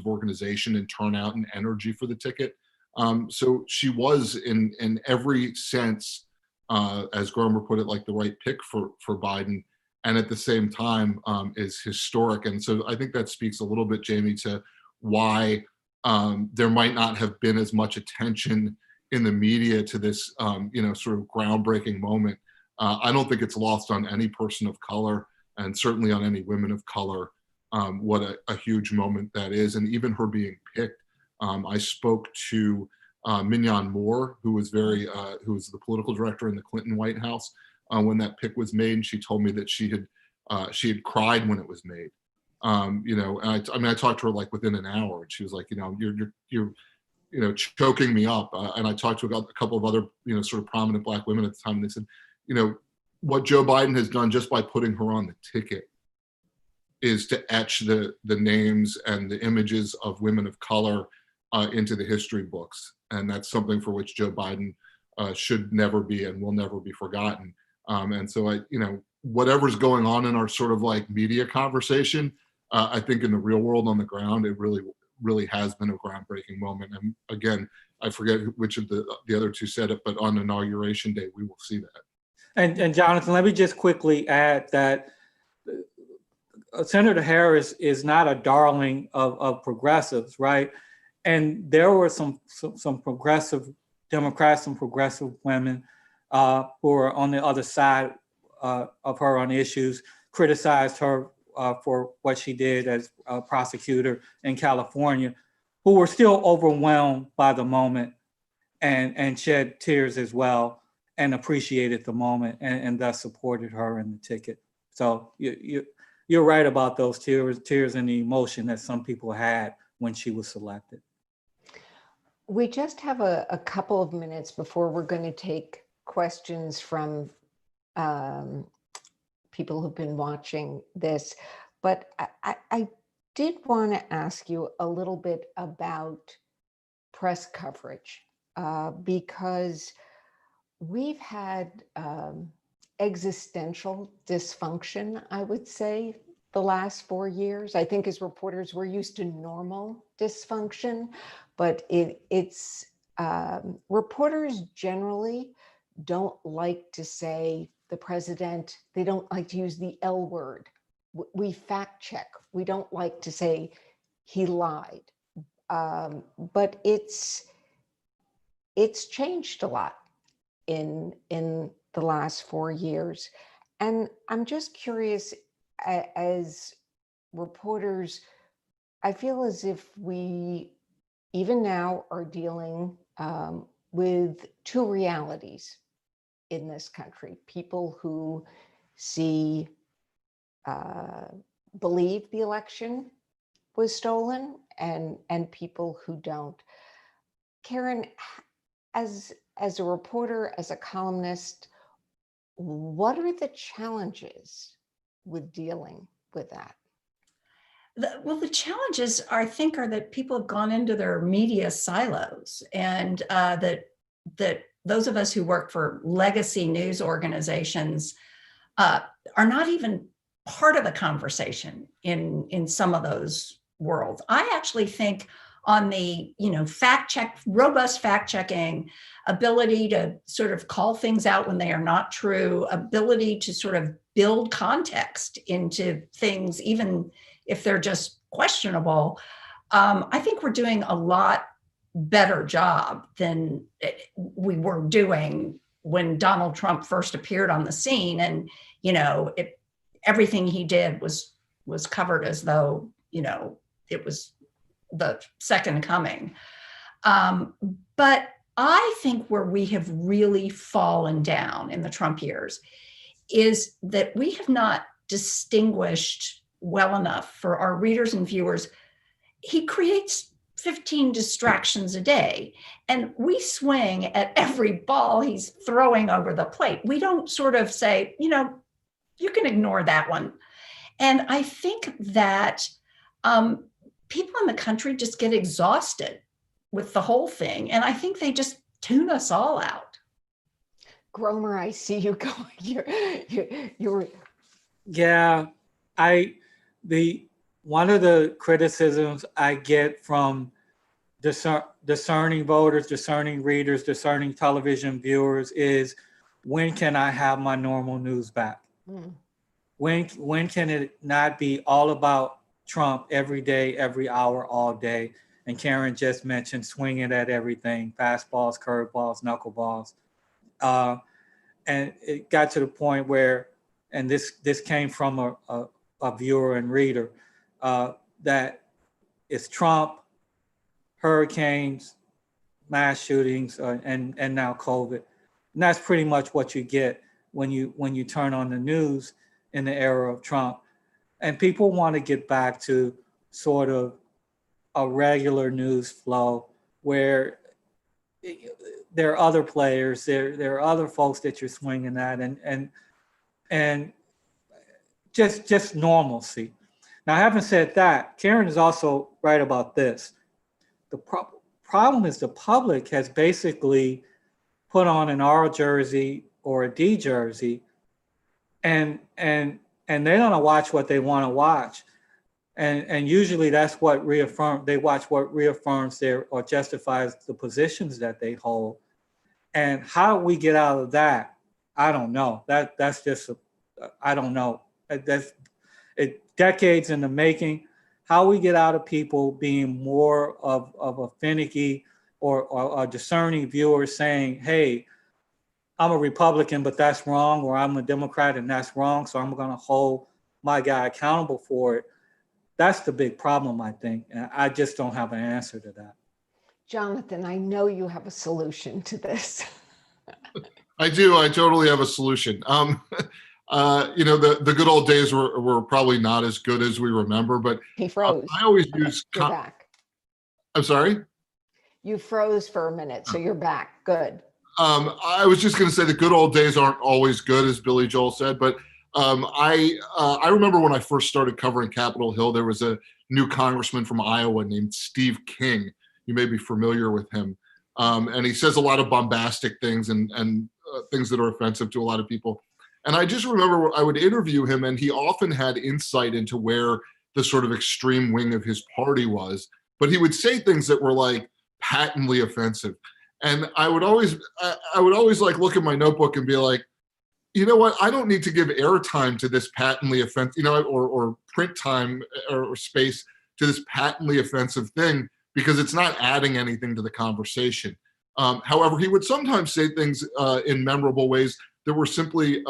organization and turnout and energy for the ticket. So she was in every sense, as Gromer put it, like the right pick for Biden, and at the same time is historic. And so I think that speaks a little bit, Jamie, to why there might not have been as much attention in the media to this, sort of groundbreaking moment. I don't think it's lost on any person of color, and certainly on any women of color, what a huge moment that is. And even her being picked, I spoke to Mignon Moore, who was the political director in the Clinton White House when that pick was made. And she told me that she had cried when it was made. And I talked to her like within an hour, and she was like, you're choking me up. And I talked to a couple of other, sort of prominent Black women at the time, and they said, what Joe Biden has done just by putting her on the ticket is to etch the names and the images of women of color into the history books. And that's something for which Joe Biden should never be and will never be forgotten. And so whatever's going on in our sort of like media conversation, I think in the real world on the ground, it really has been a groundbreaking moment. And again, I forget which of the other two said it, but on Inauguration Day, we will see that. And Jonathan, let me just quickly add that Senator Harris is not a darling of progressives, right? And there were some progressive Democrats, some progressive women who were on the other side of her on issues, criticized her for what she did as a prosecutor in California, who were still overwhelmed by the moment and shed tears as well, and appreciated the moment and thus supported her in the ticket. So you're right about those tears and the emotion that some people had when she was selected. We just have a couple of minutes before we're going to take questions from people who've been watching this. But I did want to ask you a little bit about press coverage, because we've had existential dysfunction, I would say, the last 4 years. I think as reporters, we're used to normal dysfunction, but it's reporters generally don't like to say the president, they don't like to use the L word. We fact check. We don't like to say he lied. But it's changed a lot in the last 4 years. And I'm just curious, as reporters, I feel as if we, even now, are dealing with two realities in this country. People who believe the election was stolen, and people who don't. Karen, as a reporter, as a columnist, what are the challenges with dealing with that? The challenges, I think, are that people have gone into their media silos, and that those of us who work for legacy news organizations are not even part of the conversation in some of those worlds. I actually think on the robust fact checking, ability to sort of call things out when they are not true, ability to sort of build context into things, even if they're just questionable, I think we're doing a lot better job than we were doing when Donald Trump first appeared on the scene. And, everything he did was covered as though, it was the second coming. But I think where we have really fallen down in the Trump years is that we have not distinguished well enough for our readers and viewers. He creates 15 distractions a day, and we swing at every ball he's throwing over the plate. We don't sort of say, you can ignore that one. And I think that people in the country just get exhausted with the whole thing. And I think they just tune us all out. Gromer, I see you going. You're Yeah, one of the criticisms I get from discerning voters, discerning readers, discerning television viewers is, when can I have my normal news back? When can it not be all about Trump every day, every hour, all day? And Karen just mentioned swinging at everything: fastballs, curveballs, knuckleballs. And it got to the point where, and this came from a viewer and reader, that it's Trump, hurricanes, mass shootings, and now COVID. And that's pretty much what you get when you turn on the news in the era of Trump. And people want to get back to sort of a regular news flow where there are other players, there are other folks that you're swinging at, and just normalcy. Now, having said that, Karen is also right about this. The problem is the public has basically put on an R jersey or a D jersey, and they don't watch what they want to watch. And usually that's what they watch what reaffirms their or justifies the positions that they hold. And how we get out of that, I don't know. That's just, I don't know. That's decades in the making. How we get out of people being more of a finicky or a discerning viewer saying, hey, I'm a Republican, but that's wrong, or I'm a Democrat and that's wrong, so I'm going to hold my guy accountable for it. That's the big problem, I think. And I just don't have an answer to that. Jonathan, I know you have a solution to this. I do. I totally have a solution. The good old days were probably not as good as we remember, but He froze. I always use. You're back. I'm sorry? You froze for a minute, so you're back. Good. I was just going to say the good old days aren't always good, as Billy Joel said, but I remember when I first started covering Capitol Hill, there was a new congressman from Iowa named Steve King. You may be familiar with him. And he says a lot of bombastic things and things that are offensive to a lot of people. And I just remember I would interview him, and he often had insight into where the sort of extreme wing of his party was. But he would say things that were like patently offensive. And I would always like look at my notebook and be like, you know what? I don't need to give airtime to this patently offensive, or print time or space to this patently offensive thing, because it's not adding anything to the conversation. However, he would sometimes say things in memorable ways that were simply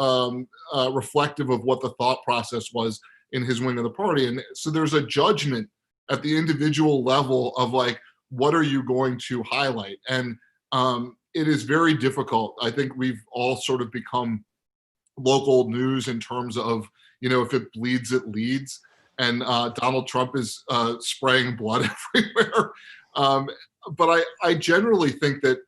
reflective of what the thought process was in his wing of the party. And so there's a judgment at the individual level of like, what are you going to highlight? And it is very difficult. I think we've all sort of become local news in terms of, if it bleeds, it leads. And Donald Trump is spraying blood everywhere. But I generally think that,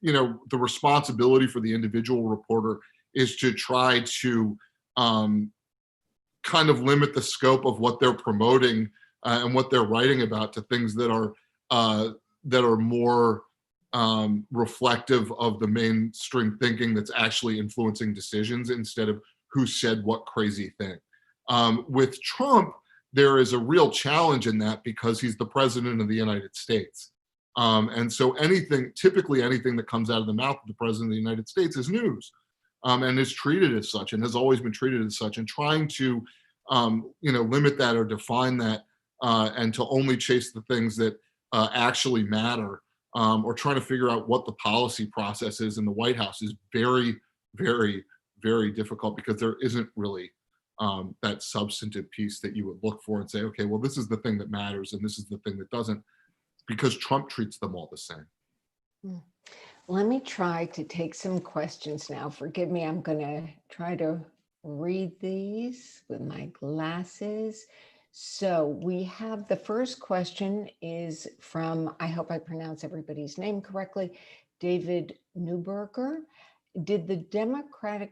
the responsibility for the individual reporter is to try to kind of limit the scope of what they're promoting and what they're writing about to things that are more reflective of the mainstream thinking that's actually influencing decisions, instead of who said what crazy thing. With Trump, there is a real challenge in that, because he's the president of the United States. And so typically anything that comes out of the mouth of the president of the United States is news, and is treated as such, and has always been treated as such. And trying to, limit that or define that and to only chase the things that actually matter, or trying to figure out what the policy process is in the White House is very, very, very difficult, because there isn't really that substantive piece that you would look for and say, okay, well, this is the thing that matters and this is the thing that doesn't, because Trump treats them all the same. Let me try to take some questions now. Forgive me, I'm going to try to read these with my glasses. So we have the first question is from, I hope I pronounce everybody's name correctly, David Newberger. Did the Democrat,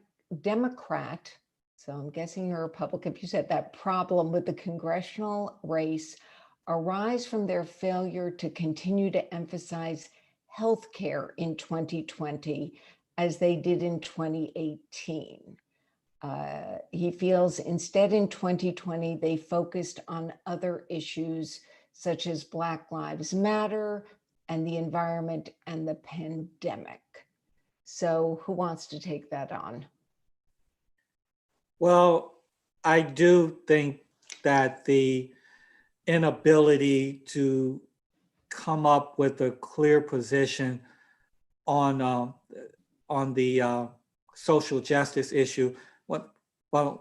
so I'm guessing you're a Republican, if you said that, problem with the congressional race arise from their failure to continue to emphasize healthcare in 2020 as they did in 2018? He feels instead in 2020, they focused on other issues such as Black Lives Matter and the environment and the pandemic. So who wants to take that on? Well, I do think that the inability to come up with a clear position on the social justice issue. Let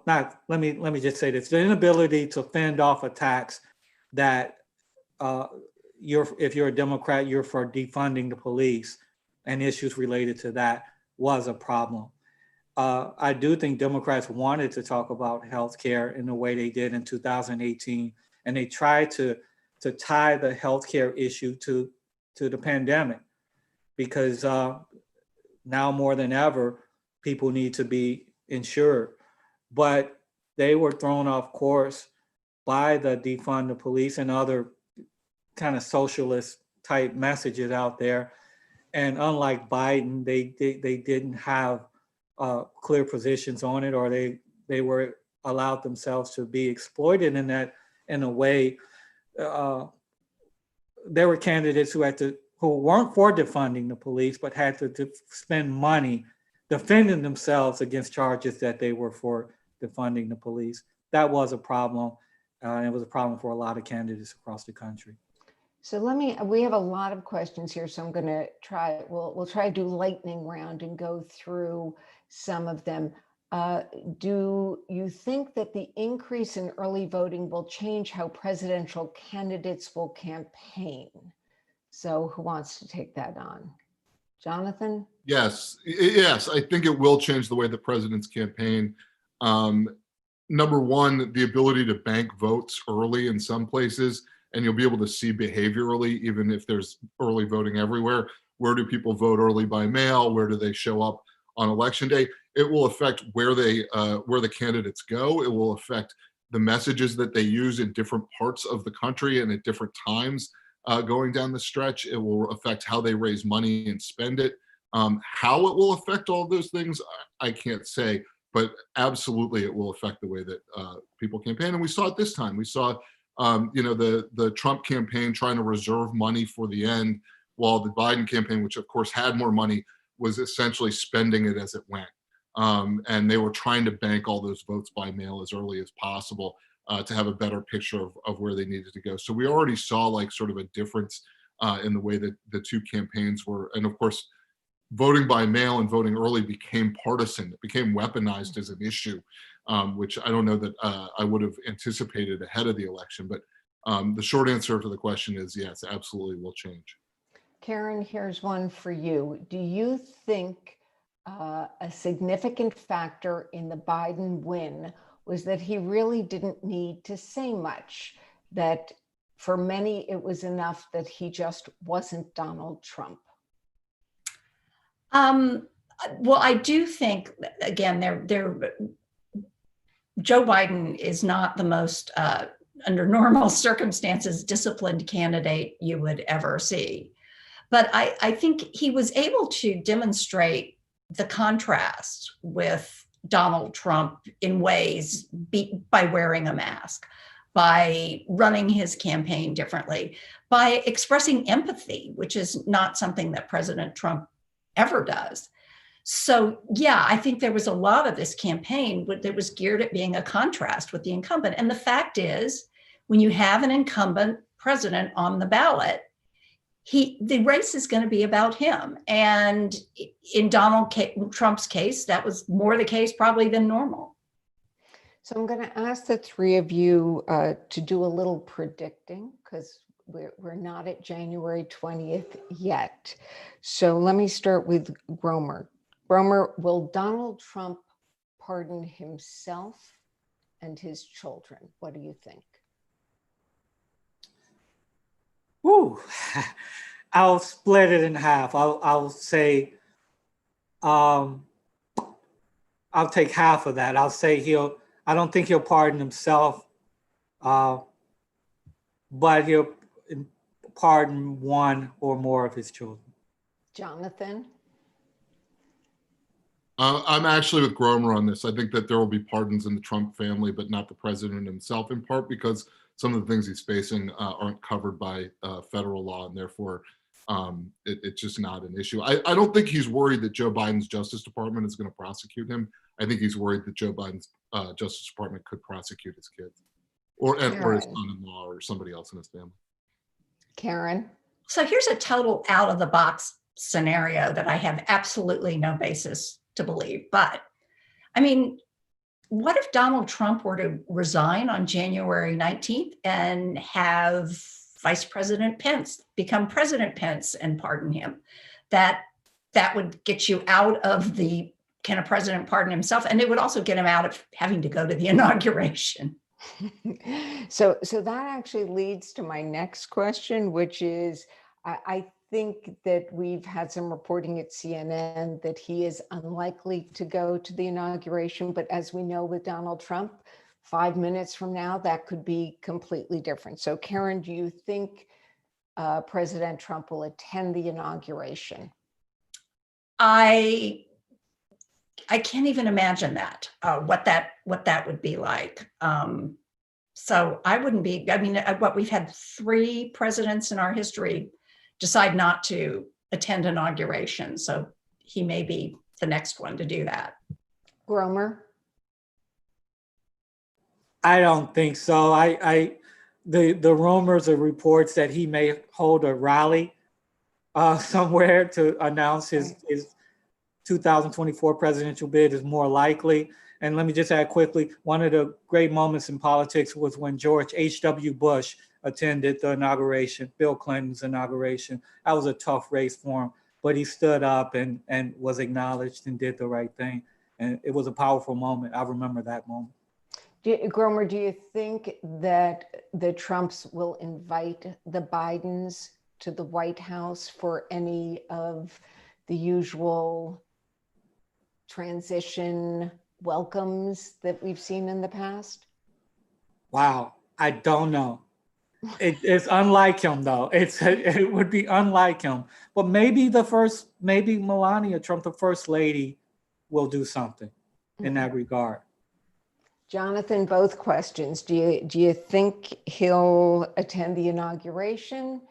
me just say this: the inability to fend off attacks that if you're a Democrat, you're for defunding the police and issues related to that was a problem. I do think Democrats wanted to talk about healthcare in the way they did in 2018, and they tried to tie the healthcare issue to the pandemic, because now more than ever, people need to be insured. But they were thrown off course by the defund the police and other kind of socialist type messages out there. And unlike Biden, they didn't have clear positions on it, or they were allowed themselves to be exploited in that, in a way. There were candidates who weren't for defunding the police, but had to spend money defending themselves against charges that they were for defunding the police. That was a problem. And it was a problem for a lot of candidates across the country. So we have a lot of questions here, so I'm going to try, we'll try to do lightning round and go through some of them. Do you think that the increase in early voting will change how presidential candidates will campaign? So who wants to take that on? Jonathan? Yes, I think it will change the way the presidents campaign. Number one, the ability to bank votes early in some places, and you'll be able to see behaviorally, even if there's early voting everywhere. Where do people vote early by mail? Where do they show up on election day? It will affect where the candidates go. It will affect the messages that they use in different parts of the country and at different times going down the stretch. It will affect how they raise money and spend it. How it will affect all those things, I can't say, but absolutely it will affect the way that people campaign. And we saw it this time. We saw the Trump campaign trying to reserve money for the end, while the Biden campaign, which of course had more money, was essentially spending it as it went. And they were trying to bank all those votes by mail as early as possible to have a better picture of where they needed to go. So we already saw like sort of a difference in the way that the two campaigns were. And of course, voting by mail and voting early became partisan. It became weaponized as an issue, which I don't know that I would have anticipated ahead of the election. But the short answer to the question is yes, absolutely will change. Karen, here's one for you. Do you think a significant factor in the Biden win was that he really didn't need to say much, that for many it was enough that he just wasn't Donald Trump? Well, I do think, again, Joe Biden is not the most, under normal circumstances, disciplined candidate you would ever see. But I think he was able to demonstrate the contrast with Donald Trump in ways by wearing a mask, by running his campaign differently, by expressing empathy, which is not something that President Trump ever does. So yeah, I think there was a lot of this campaign that was geared at being a contrast with the incumbent. And the fact is, when you have an incumbent president on the ballot, the race is going to be about him. And in Donald Trump's case, that was more the case probably than normal. So I'm going to ask the three of you to do a little predicting, because we're not at January 20th yet. So let me start with Gromer. Gromer, will Donald Trump pardon himself and his children? What do you think? Whew. I'll split it in half. I'll say, I'll take half of that. I'll say I don't think he'll pardon himself, but he'll pardon one or more of his children. Jonathan? I'm actually with Gromer on this. I think that there will be pardons in the Trump family, but not the president himself, in part because some of the things he's facing aren't covered by federal law, and therefore it's just not an issue. I don't think he's worried that Joe Biden's Justice Department is going to prosecute him. I think he's worried that Joe Biden's Justice Department could prosecute his kids or his son-in-law or somebody else in his family. Karen? So here's a total out of the box scenario that I have absolutely no basis to believe. But I mean, what if Donald Trump were to resign on January 19th and have Vice President Pence become President Pence and pardon him? That would get you out of the can a president pardon himself? And it would also get him out of having to go to the inauguration. So that actually leads to my next question, which is, I think that we've had some reporting at CNN that he is unlikely to go to the inauguration. But as we know with Donald Trump, 5 minutes from now, that could be completely different. So Karen, do you think President Trump will attend the inauguration? I can't even imagine that, what that would be like. So I wouldn't be, I mean, we've had 3 presidents in our history decide not to attend inauguration. So he may be the next one to do that. Gromer? I don't think so. The rumors or reports that he may hold a rally somewhere to announce his 2024 presidential bid is more likely. And let me just add quickly, one of the great moments in politics was when George H.W. Bush attended the inauguration, Bill Clinton's inauguration. That was a tough race for him, but he stood up and was acknowledged and did the right thing. And it was a powerful moment. I remember that moment. Gromer, do you think that the Trumps will invite the Bidens to the White House for any of the usual transition welcomes that we've seen in the past? Wow, I don't know. It's unlike him, though. It would be unlike him. But maybe Melania Trump, the first lady, will do something in that regard. Jonathan, both questions. Do you think he'll attend the inauguration?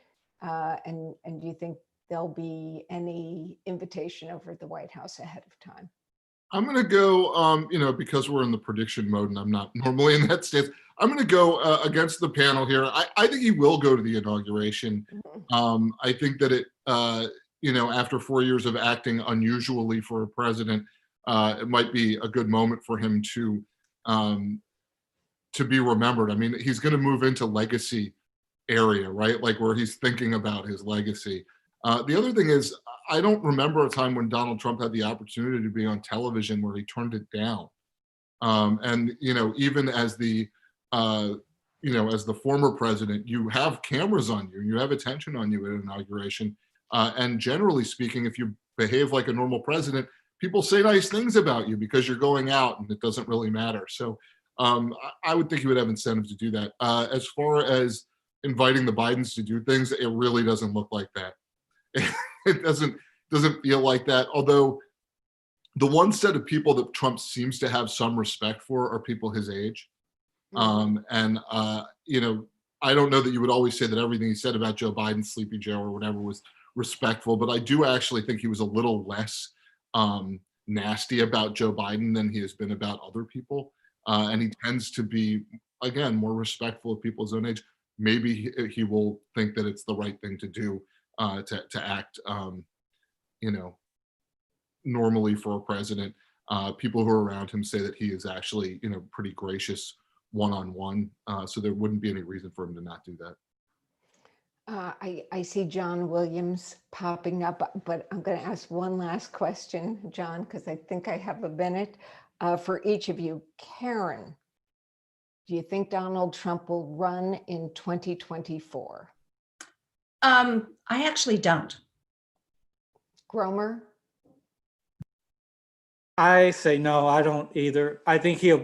And do you think there'll be any invitation over at the White House ahead of time? I'm going to go, because we're in the prediction mode and I'm not normally in that state, I'm going to go against the panel here. I think he will go to the inauguration. I think that after 4 years of acting unusually for a president, it might be a good moment for him to be remembered. I mean, he's going to move into legacy area, right? Like where he's thinking about his legacy. The other thing is, I don't remember a time when Donald Trump had the opportunity to be on television where he turned it down. And even as the former president, you have cameras on you, you have attention on you at an inauguration. And generally speaking, if you behave like a normal president, people say nice things about you because you're going out and it doesn't really matter. So I would think he would have incentive to do that. As far as inviting the Bidens to do things, it really doesn't look like that. It doesn't feel like that. Although the one set of people that Trump seems to have some respect for are people his age. I don't know that you would always say that everything he said about Joe Biden, Sleepy Joe or whatever was respectful, but I do actually think he was a little less nasty about Joe Biden than he has been about other people. And he tends to be again, more respectful of people's own age, maybe he will think that it's the right thing to do, to act, normally for a president. People who are around him say that he is actually, pretty gracious one-on-one. So there wouldn't be any reason for him to not do that. I see John Williams popping up, but I'm going to ask one last question, John, because I think I have a minute for each of you. Karen, do you think Donald Trump will run in 2024? I actually don't. Gromer? I say no, I don't either. I think he'll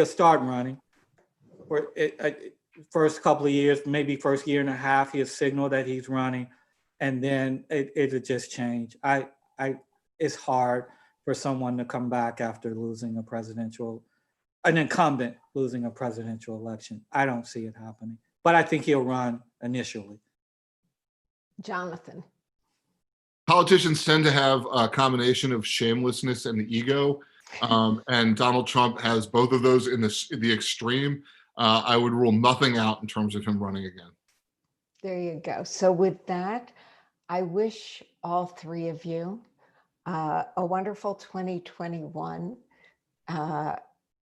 start running. First couple of years, maybe first year and a half, he'll signal that he's running, and then it'll just change. It's hard for someone to come back after losing an incumbent losing a presidential election. I don't see it happening, but I think he'll run initially. Jonathan? Politicians tend to have a combination of shamelessness and ego, and Donald Trump has both of those in the extreme. I would rule nothing out in terms of him running again. There you go. So with that, I wish all three of you a wonderful 2021.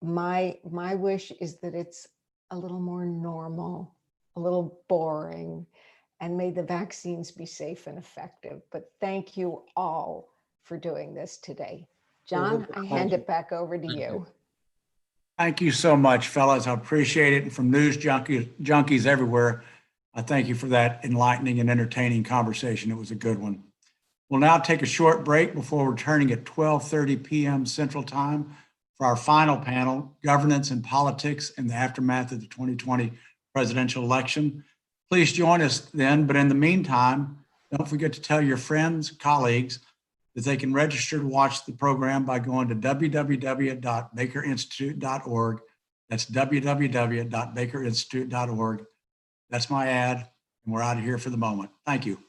My wish is that it's a little more normal, a little boring, and may the vaccines be safe and effective. But thank you all for doing this today. John, I hand it back over to you. Thank you so much, fellas. I appreciate it. And from news junkies everywhere, I thank you for that enlightening and entertaining conversation. It was a good one. We'll now take a short break before returning at 12:30 p.m. Central Time for our final panel, Governance and Politics in the Aftermath of the 2020 Presidential Election. Please join us then, but in the meantime, don't forget to tell your friends, colleagues, that they can register to watch the program by going to www.bakerinstitute.org. That's www.bakerinstitute.org. That's my ad, and we're out of here for the moment. Thank you.